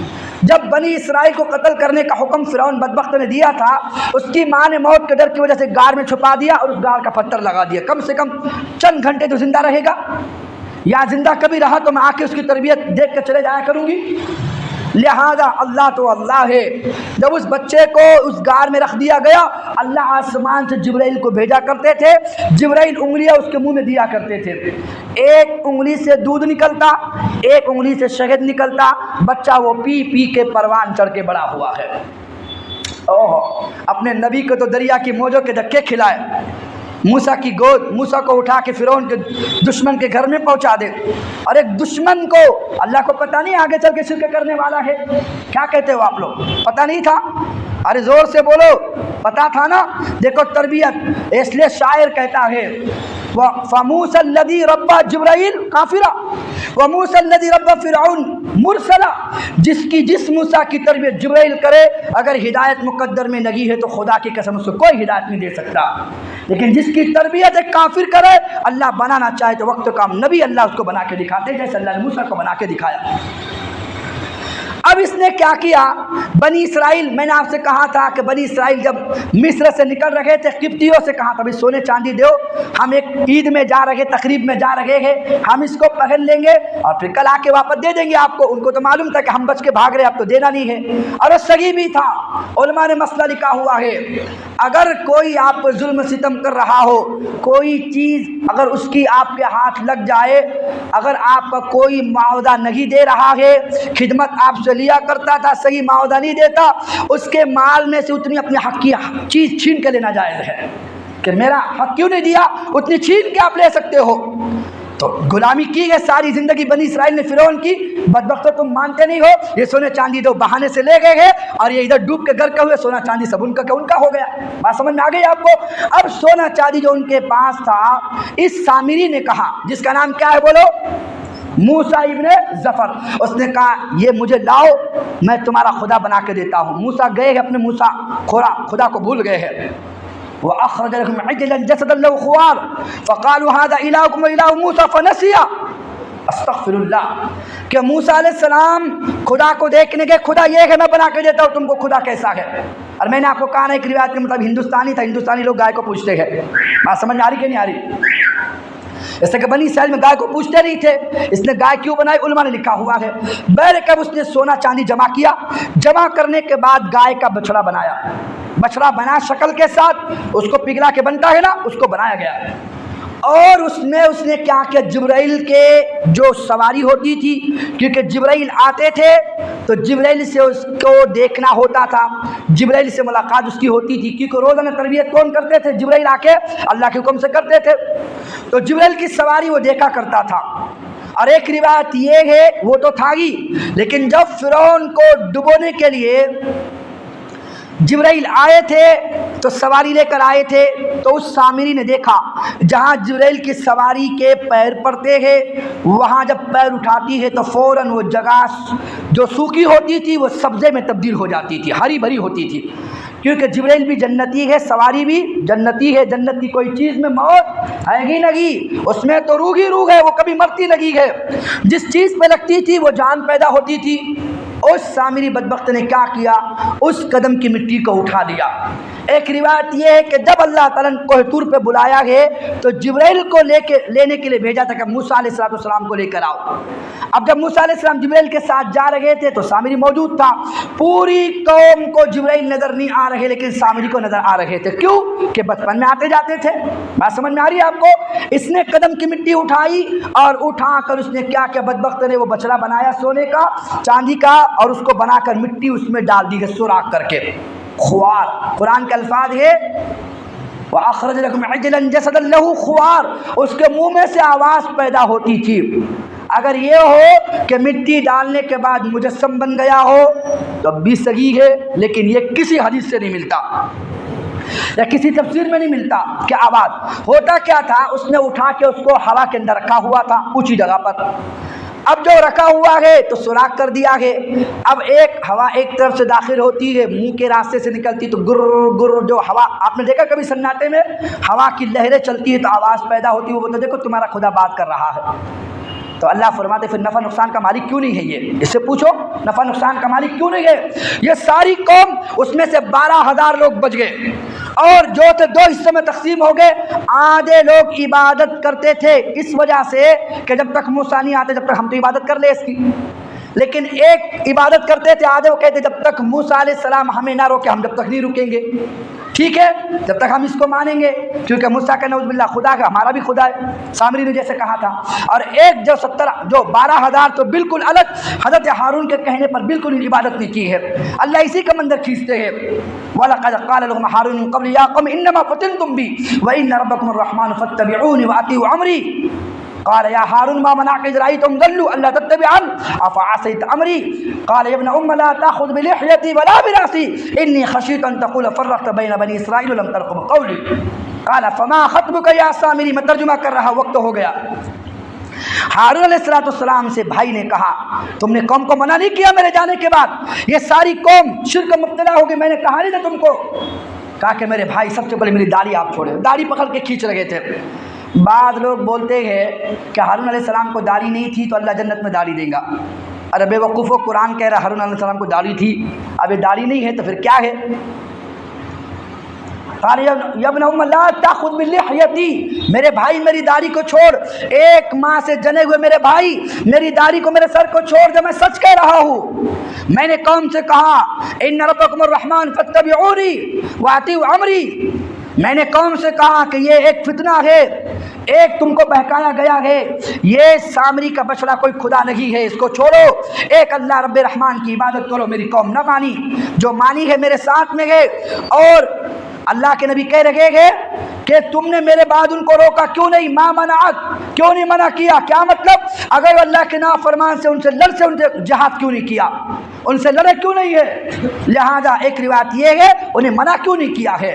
جب بنی اسرائیل کو قتل کرنے کا حکم فرعون بدبخت نے دیا تھا، اس کی ماں نے موت کے ڈر کی وجہ سے غار میں چھپا دیا اور اس غار کا پتھر لگا دیا۔ کم سے کم چند گھنٹے تو زندہ رہے گا، یا زندہ کبھی رہا تو میں آ کے اس کی تربیت دیکھ کے چلے جایا کروں گی؟ لہذا اللہ تو اللہ ہے. جب اس بچے کو اس غار میں رکھ دیا گیا، اللہ آسمان سے جبرائیل کو بھیجا کرتے تھے. جبرائیل انگلیاں اس کے منہ میں دیا کرتے تھے. ایک انگلی سے دودھ نکلتا، ایک انگلی سے شہد نکلتا. بچہ وہ پی پی کے پروان چڑھ کے بڑا ہوا ہے. اوہ، اپنے نبی کو تو دریا کی موجوں کے دھکے کھلائے. موسیٰ کی گود، موسیٰ کو اٹھا کے فرعون کے دشمن کے گھر میں پہنچا دے. اور ایک دشمن کو اللہ کو پتہ نہیں آگے چل کے شرک کرنے والا ہے. کیا کہتے ہو آپ لوگ؟ پتہ نہیں تھا؟ ارے زور سے بولو، پتہ تھا نا. دیکھو تربیت، اس لیے شاعر کہتا ہے فَمُوسَى الَّذِي رَبَّى جِبْرَائِيل قَافِرًا وَمُوسَى الَّذِي رَبَّى فِرْعَوْنَ مُرْسَلًا. جس موسیٰ کی تربیت جبرائیل کرے، اگر ہدایت مقدر میں لگی ہے تو خدا کی قسم اس کو کوئی ہدایت نہیں دے سکتا. لیکن جس کی تربیت ایک کافر کرے، اللہ بنانا چاہے تو وقت کام نبی اللہ اس کو بنا کے دکھاتے، جیسے اللہ نے موسیٰ کو بنا کے دکھایا. اب اس نے کیا کیا؟ بنی اسرائیل، میں نے آپ سے کہا تھا کہ بنی اسرائیل جب مصر سے نکل رہے تھے، قبطیوں سے کہا تھا بھائی سونے چاندی دو، ہم ایک عید میں جا رہے، تقریب میں جا رہے ہیں، ہم اس کو پہن لیں گے اور پھر کل آ کے واپس دے دیں گے آپ کو. ان کو تو معلوم تھا کہ ہم بچ کے بھاگ رہے، اب تو دینا نہیں ہے. اور وہ صحیح بھی تھا. علماء نے مسئلہ لکھا ہوا ہے، اگر کوئی آپ پر ظلم ستم کر رہا ہو، کوئی چیز اگر اس کی آپ کے ہاتھ لگ جائے، اگر آپ کا کوئی معاوضہ نہیں دے رہا ہے، خدمت آپ سے لیا کرتا تھا، صحیح معاوضہ نہیں دیتا، اس کے مال میں سے اتنی اپنے حق کی چیز چھین کے لینا جائز ہے. کہ میرا حق کیوں نہیں دیا، اتنی چھین کے آپ لے سکتے ہو. تو غلامی کی ہے ساری زندگی بنی اسرائیل نے فرعون کی. بدبختو تم مانتے نہیں ہو. یہ سونے چاندی دو بہانے سے لے گئے ہیں اور یہ ادھر ڈوب کے گھر کا ہوئے، سونا چاندی سب ان کا ہو گیا. بات سمجھ میں آ گئی آپ کو؟ اب سونا چاندی جو ان کے پاس تھا، اس سامری نے کہا، جس کا نام کیا ہے بولو؟ موسیٰ ابن ظفر. اس نے کہا یہ مجھے لاؤ، میں تمہارا خدا بنا کے دیتا ہوں. موسیٰ گئے ہیں اپنے موسیٰ خدا کو بھول گئے ہیں. وَأَخْرَجَ لَكُمْ عِجْلًا جَسَدًا لَهُ خُوَارٌ فَقَالُوا هَذَا إِلَٰهُكُمْ وَإِلَٰهُ مُوسَىٰ فَنَسِيَ. استغفر اللہ. کہ موسیٰ علیہ السلام خدا کو دیکھنے کے، خدا یہ ہے میں بنا کے دیتا ہوں تم کو، خدا کیسا ہے؟ اور میں نے آپ کو کہا نا ایک روایت کے مطلب ہندوستانی تھا. ہندوستانی لوگ گائے کو پوچھتے ہیں. بات سمجھ میں آ رہی کہ نہیں آ رہی؟ جیسے کہ بنی اسرائیل میں گائے کو پوچھتے نہیں تھے. اس نے گائے کیوں بنائی؟ علماء نے لکھا ہوا ہے. بہرکیف اس نے سونا چاندی جمع کیا. جمع کرنے کے بعد گائے کا بچڑا بنایا. بچڑا بنا شکل کے ساتھ، اس کو پگھلا کے بنتا ہے نا، اس کو بنایا گیا. اور اس نے کیا کیا؟ جبرائیل کے جو سواری ہوتی تھی، کیونکہ جبرائیل آتے تھے تو جبرائیل سے اس کو دیکھنا ہوتا تھا، جبرائیل سے ملاقات اس کی ہوتی تھی. کیونکہ روزانہ تربیت کون کرتے تھے؟ جبرائیل آ کے اللہ کے حکم سے کرتے تھے. تو جبرائیل کی سواری وہ دیکھا کرتا تھا. اور ایک روایت یہ ہے، وہ تو تھا ہی، لیکن جب فرعون کو ڈبونے کے لیے جبرائیل آئے تھے تو سواری لے کر آئے تھے، تو اس سامری نے دیکھا جہاں جبرائیل کی سواری کے پیر پڑتے ہیں، وہاں جب پیر اٹھاتی ہے تو فوراً وہ جگہ جو سوکھی ہوتی تھی وہ سبزے میں تبدیل ہو جاتی تھی، ہری بھری ہوتی تھی. کیونکہ جبرائیل بھی جنتی ہے، سواری بھی جنتی ہے. جنت کی کوئی چیز میں موت ہے گی نہیں، اس میں تو روح ہی روح ہے، وہ کبھی مرتی نہیں ہے. جس چیز پہ لگتی تھی وہ جان پیدا ہوتی تھی. اس سامری بدبخت نے کیا کیا؟ اس قدم کی مٹی کو اٹھا لیا. ایک روایت یہ ہے کہ جب اللہ تعالیٰ نے کوہ طور پہ بلایا ہے تو جبرائیل کو لینے کے لیے بھیجا تھا کہ موسیٰ علیہ السلام کو لے کر آؤ. اب جب موسیٰ علیہ السلام جبرائیل کے ساتھ جا رہے تھے تو سامری موجود تھا. پوری قوم کو جبرائیل نظر نہیں آ رہے، لیکن سامری کو نظر آ رہے تھے. کیوں؟ کہ بچپن میں آتے جاتے تھے. بات سمجھ میں آ رہی ہے آپ کو؟ اس نے قدم کی مٹی اٹھائی اور اٹھا کر اس نے کیا کیا؟ بدبخت نے وہ بچڑا بنایا سونے کا چاندی کا، اور اس کو بنا کر مٹی اس میں ڈال دی ہے سوراخ کر کے. خوار، قرآن کے الفاظ ہے وَأَخْرَجَ لَكُمْ عِجْلًا جَسَدًا لَهُ خُوَارٌ. اس کے منہ میں سے آواز پیدا ہوتی تھی. اگر یہ ہو کہ مٹی ڈالنے کے بعد مجسم بن گیا ہو تو بھی صحیح ہے، لیکن یہ کسی حدیث سے نہیں ملتا یا کسی تفسیر میں نہیں ملتا کہ آواز ہوتا کیا تھا. اس نے اٹھا کے اس کو ہوا کے اندر رکھا ہوا تھا اونچی جگہ پر. اب جو رکھا ہوا ہے تو سوراخ کر دیا ہے. اب ایک ہوا ایک طرف سے داخل ہوتی ہے، منہ کے راستے سے نکلتی تو گر گر، جو ہوا آپ نے دیکھا کبھی سناٹے میں ہوا کی لہریں چلتی ہے تو آواز پیدا ہوتی ہے، وہ بولتے دیکھو تمہارا خدا بات کر رہا ہے. تو اللہ فرماتے پھر نفع نقصان کا مالک کیوں نہیں ہے یہ؟ اس سے پوچھو نفع نقصان کا مالک کیوں نہیں ہے؟ یہ ساری قوم اس میں سے 12,000 لوگ بچ گئے اور جو تھے 2 حصوں میں تقسیم ہو گئے۔ آدھے لوگ عبادت کرتے تھے اس وجہ سے کہ جب تک موسیٰ نہیں آتے جب تک ہم تو عبادت کر لیں اس کی، لیکن ایک عبادت کرتے تھے آدھے وہ کہتے جب تک موسیٰ علیہ السلام ہمیں نہ روکے ہم جب تک نہیں رکیں گے، ٹھیک ہے جب تک ہم اس کو مانیں گے، کیونکہ موسیٰ کا نعوذ باللہ خدا کا ہمارا بھی خدا ہے، سامری نے جیسے کہا تھا۔ اور ایک جو 12,000 تو بالکل الگ، حضرت ہارون کے کہنے پر بالکل عبادت نہیں کی ہے۔ اللہ اسی کا منظر کھینچتے ہیں، وَلَقَدْ قَالَ لَهُمْ حَارُونُ مِن قَبْلُ يَا قَوْمِ إِنَّمَا فَتَنْتُمْ بِي وَإِنَّ رَبَّكُمُ الرَّحْمَنُ فَاتَّبِعُونِ وَأَطِيعُوا أَمْرِي قال يا هارون ما منعك إذ رأيتهم ضلوا ألا تتبعن أفعصيت أمري قال يا ابن أم لا تأخذ بلحيتي ولا برأسي إني خشيت أن تقول فرقت بين بني إسرائيل ولم ترقب قولي قال فما خطبك يا سامري میں ترجمہ کر رہا وقت ہو گیا۔ ہارون علیہ السلام سے بھائی نے کہا تم نے قوم کو منع نہیں کیا میرے جانے کے بعد؟ یہ ساری قوم شرک مبتلا ہو گئی، میں نے کہا نہیں تھا تم کو؟ کہا کہ میرے بھائی سب سے پہلے میری داڑھی آپ چھوڑے، داڑھی پکڑ کے کھینچ رہے تھے۔ بعض لوگ بولتے ہیں کہ ہارون علیہ السلام کو داڑھی نہیں تھی تو اللہ جنت میں داڑھی دے گا۔ ارے بے وقوفو، قرآن کہہ رہا ہارون علیہ السلام کو داڑھی تھی، اب یہ داڑھی نہیں ہے تو پھر کیا ہے؟ قال یا ابن ام لا تاخذ بلحیتی، میرے بھائی میری داڑھی کو چھوڑ، 1 ماہ سے جنے ہوئے میرے بھائی میری داڑھی کو میرے سر کو چھوڑ دے، میں سچ کہہ رہا ہوں۔ میں نے قوم سے کہا ان ربکم الرحمن فاتبعونی واطیعوا امری، میں نے قوم سے کہا کہ یہ ایک فتنہ ہے، ایک تم کو بہکایا گیا ہے، یہ سامری کا بچڑا کوئی خدا نہیں ہے، اس کو چھوڑو، ایک اللہ رب رحمان کی عبادت کرو۔ میری قوم نہ مانی، جو مانی ہے میرے ساتھ میں ہے۔ اور اللہ کے نبی کہہ رہے ہیں کہ تم نے میرے بعد ان کو روکا کیوں نہیں؟ ما منعک، کیوں نہیں منع کیا؟ کیا مطلب؟ اگر اللہ کے نافرمان سے ان سے لڑ سے ان سے جہاد کیوں نہیں کیا؟ ان سے لڑے کیوں نہیں ہے؟ لہذا ایک روایت یہ ہے انہیں منع کیوں نہیں کیا ہے؟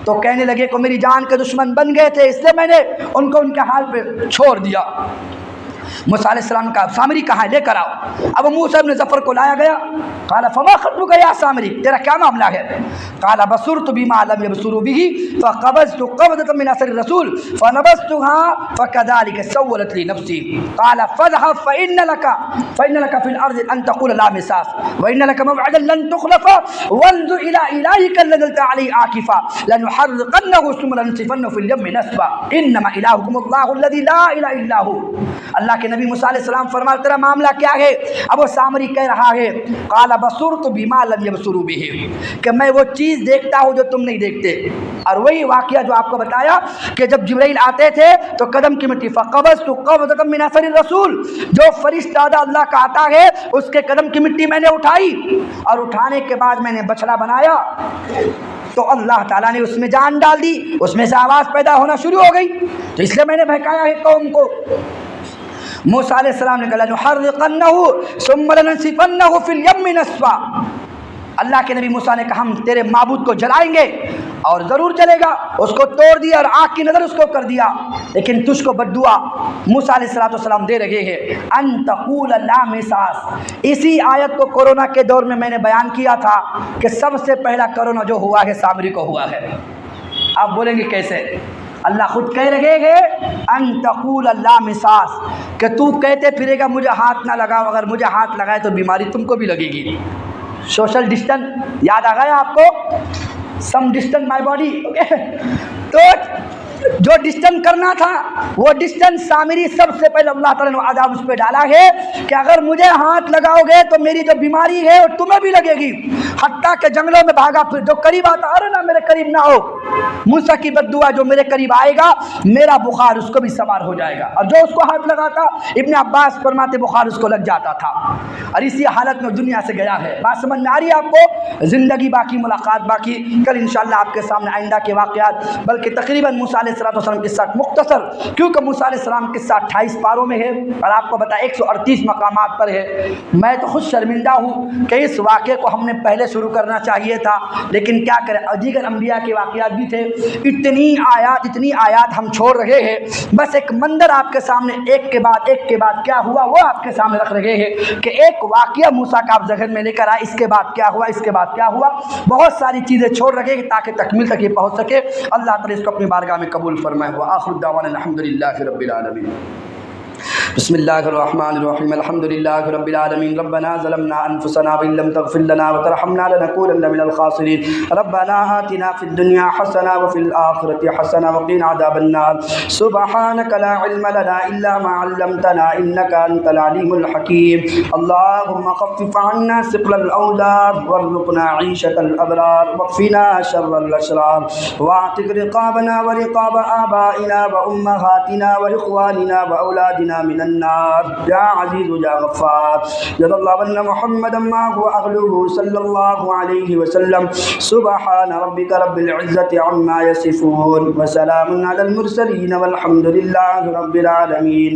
تو کہنے لگے کہ میری جان کے دشمن بن گئے تھے اس لیے میں نے ان کو ان کے حال پہ چھوڑ دیا۔ موسیٰ علیہ السلام کا سامری کہاں ہے؟ لے کر آؤ۔ اب موسیٰ ابن ظفر کو لایا گیا۔ قال فما خطبك یا سامری، تیرا کیا معاملہ ہے؟ قال بصرت بما لم يبصروا به فقبضت قبضة من اثر الرسول فنبذتها فكذلك سولت لي نفسي قال فاذهب فإن لك في الأرض أن تقول لا مساس وإن لك موعدا لن تخلف وانظر إلى إلهك الذي ظلت عليه عاكفا لنحرقنه ثم لننسفنه في اليم نسفا إنما إلهكم الله الذي لا إله إلا هو۔ اللہ کے نبی موسیٰ علیہ السلام فرماتے تیرا معاملہ کیا ہے؟ اب وہ سامری کہہ رہا ہے قال بصرت بما لم يبصروا به، کہ میں وہ چیز دیکھتا ہوں جو تم نہیں دیکھتے۔ اور وہی واقعہ جو آپ کو بتایا کہ جب جبرائیل آتے تھے تو قدم کی مٹی فقبضت قبضة من اثر الرسول، جو فرشتہ اللہ کا آتا ہے اس کے قدم کی مٹی میں نے اٹھائی، اور اٹھانے کے بعد میں نے بچڑا بنایا تو اللہ تعالیٰ نے اس میں جان ڈال دی، اس میں سے آواز پیدا ہونا شروع ہو گئی، تو اس لیے میں نے بہکایا ہے قوم کو۔ موسیٰ علیہ السلام نے کہا لنحرقنه ثم لننسفنه في اليم نسفا، اللہ کے نبی موسیٰ نے کہا ہم تیرے معبود کو جلائیں گے، اور ضرور جلے گا۔ اس کو توڑ دیا اور آگ کی نظر اس کو کر دیا، لیکن تجھ کو بد دعا موسیٰ علیہ السلام دے رہے ہیں ان تقول لا مساس۔ اسی آیت کو کورونا کے دور میں نے بیان کیا تھا کہ سب سے پہلا کورونا جو ہوا ہے سامری کو ہوا ہے۔ آپ بولیں گے کیسے؟ اللہ خود کہہ رہے ہیں ان تقول لا مساس، کہ تو کہتے پھرے گا مجھے ہاتھ نہ لگاؤ، اگر مجھے ہاتھ لگائے تو بیماری تم کو بھی لگے گی۔ سوشل ڈسٹنس یاد آ گیا آپ کو؟ سم ڈسٹنس مائی باڈی، تو جو ڈسٹنس کرنا تھا وہ ڈسٹنس سامری سب سے پہلے اللہ تعالیٰ نے عذاب اس پہ ڈالا ہے کہ اگر مجھے ہاتھ لگاؤ گے تو میری جو بیماری ہے وہ تمہیں بھی لگے گی، حتیٰ کہ جنگلوں میں بھاگا پھر جو قریب آتا ارے نہ میرے قریب نہ ہو، موسیٰ کی بد دعا جو میرے قریب آئے گا میرا بخار اس کو بھی سوار ہو جائے گا، اور جو اس کو ہاتھ لگاتا ابن عباس فرماتے بخار اس کو لگ جاتا تھا، اور اسی حالت میں دنیا سے گیا ہے۔ بات سمجھ میں آ رہی ہے آپ کو؟ زندگی باقی، ملاقات باقی، کل انشاءاللہ آپ کے سامنے آئندہ کے واقعات، بلکہ تقریباً موسیٰ علیہ السلام قصہ مختصر، کیونکہ موسیٰ علیہ السلام قصہ 28 پاروں میں ہے اور آپ کو بتا 138 مقامات پر ہے۔ میں تو خود شرمندہ ہوں کہ اس واقعے کو ہم نے پہلے شروع کرنا چاہیے تھا، لیکن کیا کریں دیگر انبیاء کے واقعات بھی تھے، اتنی آیات ہم چھوڑ رہے ہیں، بس ایک منظر آپ کے سامنے ایک کے بعد کیا ہوا وہ آپ کے سامنے رکھ رہے ہیں کہ ایک واقعہ موسیٰ کا آپ ذہن میں لے کر آئے، اس کے بعد کیا ہوا، بہت ساری چیزیں چھوڑ رکھے کہ تاکہ تکمیل تک یہ پہنچ سکے۔ اللہ تعالیٰ اس کو اپنی بارگاہ میں قبول فرمائے۔ وآخر دعوانا الحمدللہ رب العالمین۔ بسم الله الرحمن الرحيم الحمد لله رب العالمين ربنا ظلمنا أنفسنا وإن لم تغفر لنا وترحمنا لنكونن من الخاسرين ربنا آتنا في الدنيا حسنة وفي الآخرة حسنة وقنا عذاب النار سبحانك لا علم لنا إلا ما علمتنا إنك أنت العليم الحكيم اللهم خفف عنا ثقل الأوزار وارزقنا عيشة الأبرار واكفنا شر الأشرار واعتق رقابنا ورقاب آبائنا وأمهاتنا وإخواننا وأولادنا من النار يا عزيز يا غفار جزا الله أن محمدا معه أهله صلى الله عليه وسلم سبحان ربك رب العزة عما يصفون وسلام على المرسلين والحمد لله رب العالمين.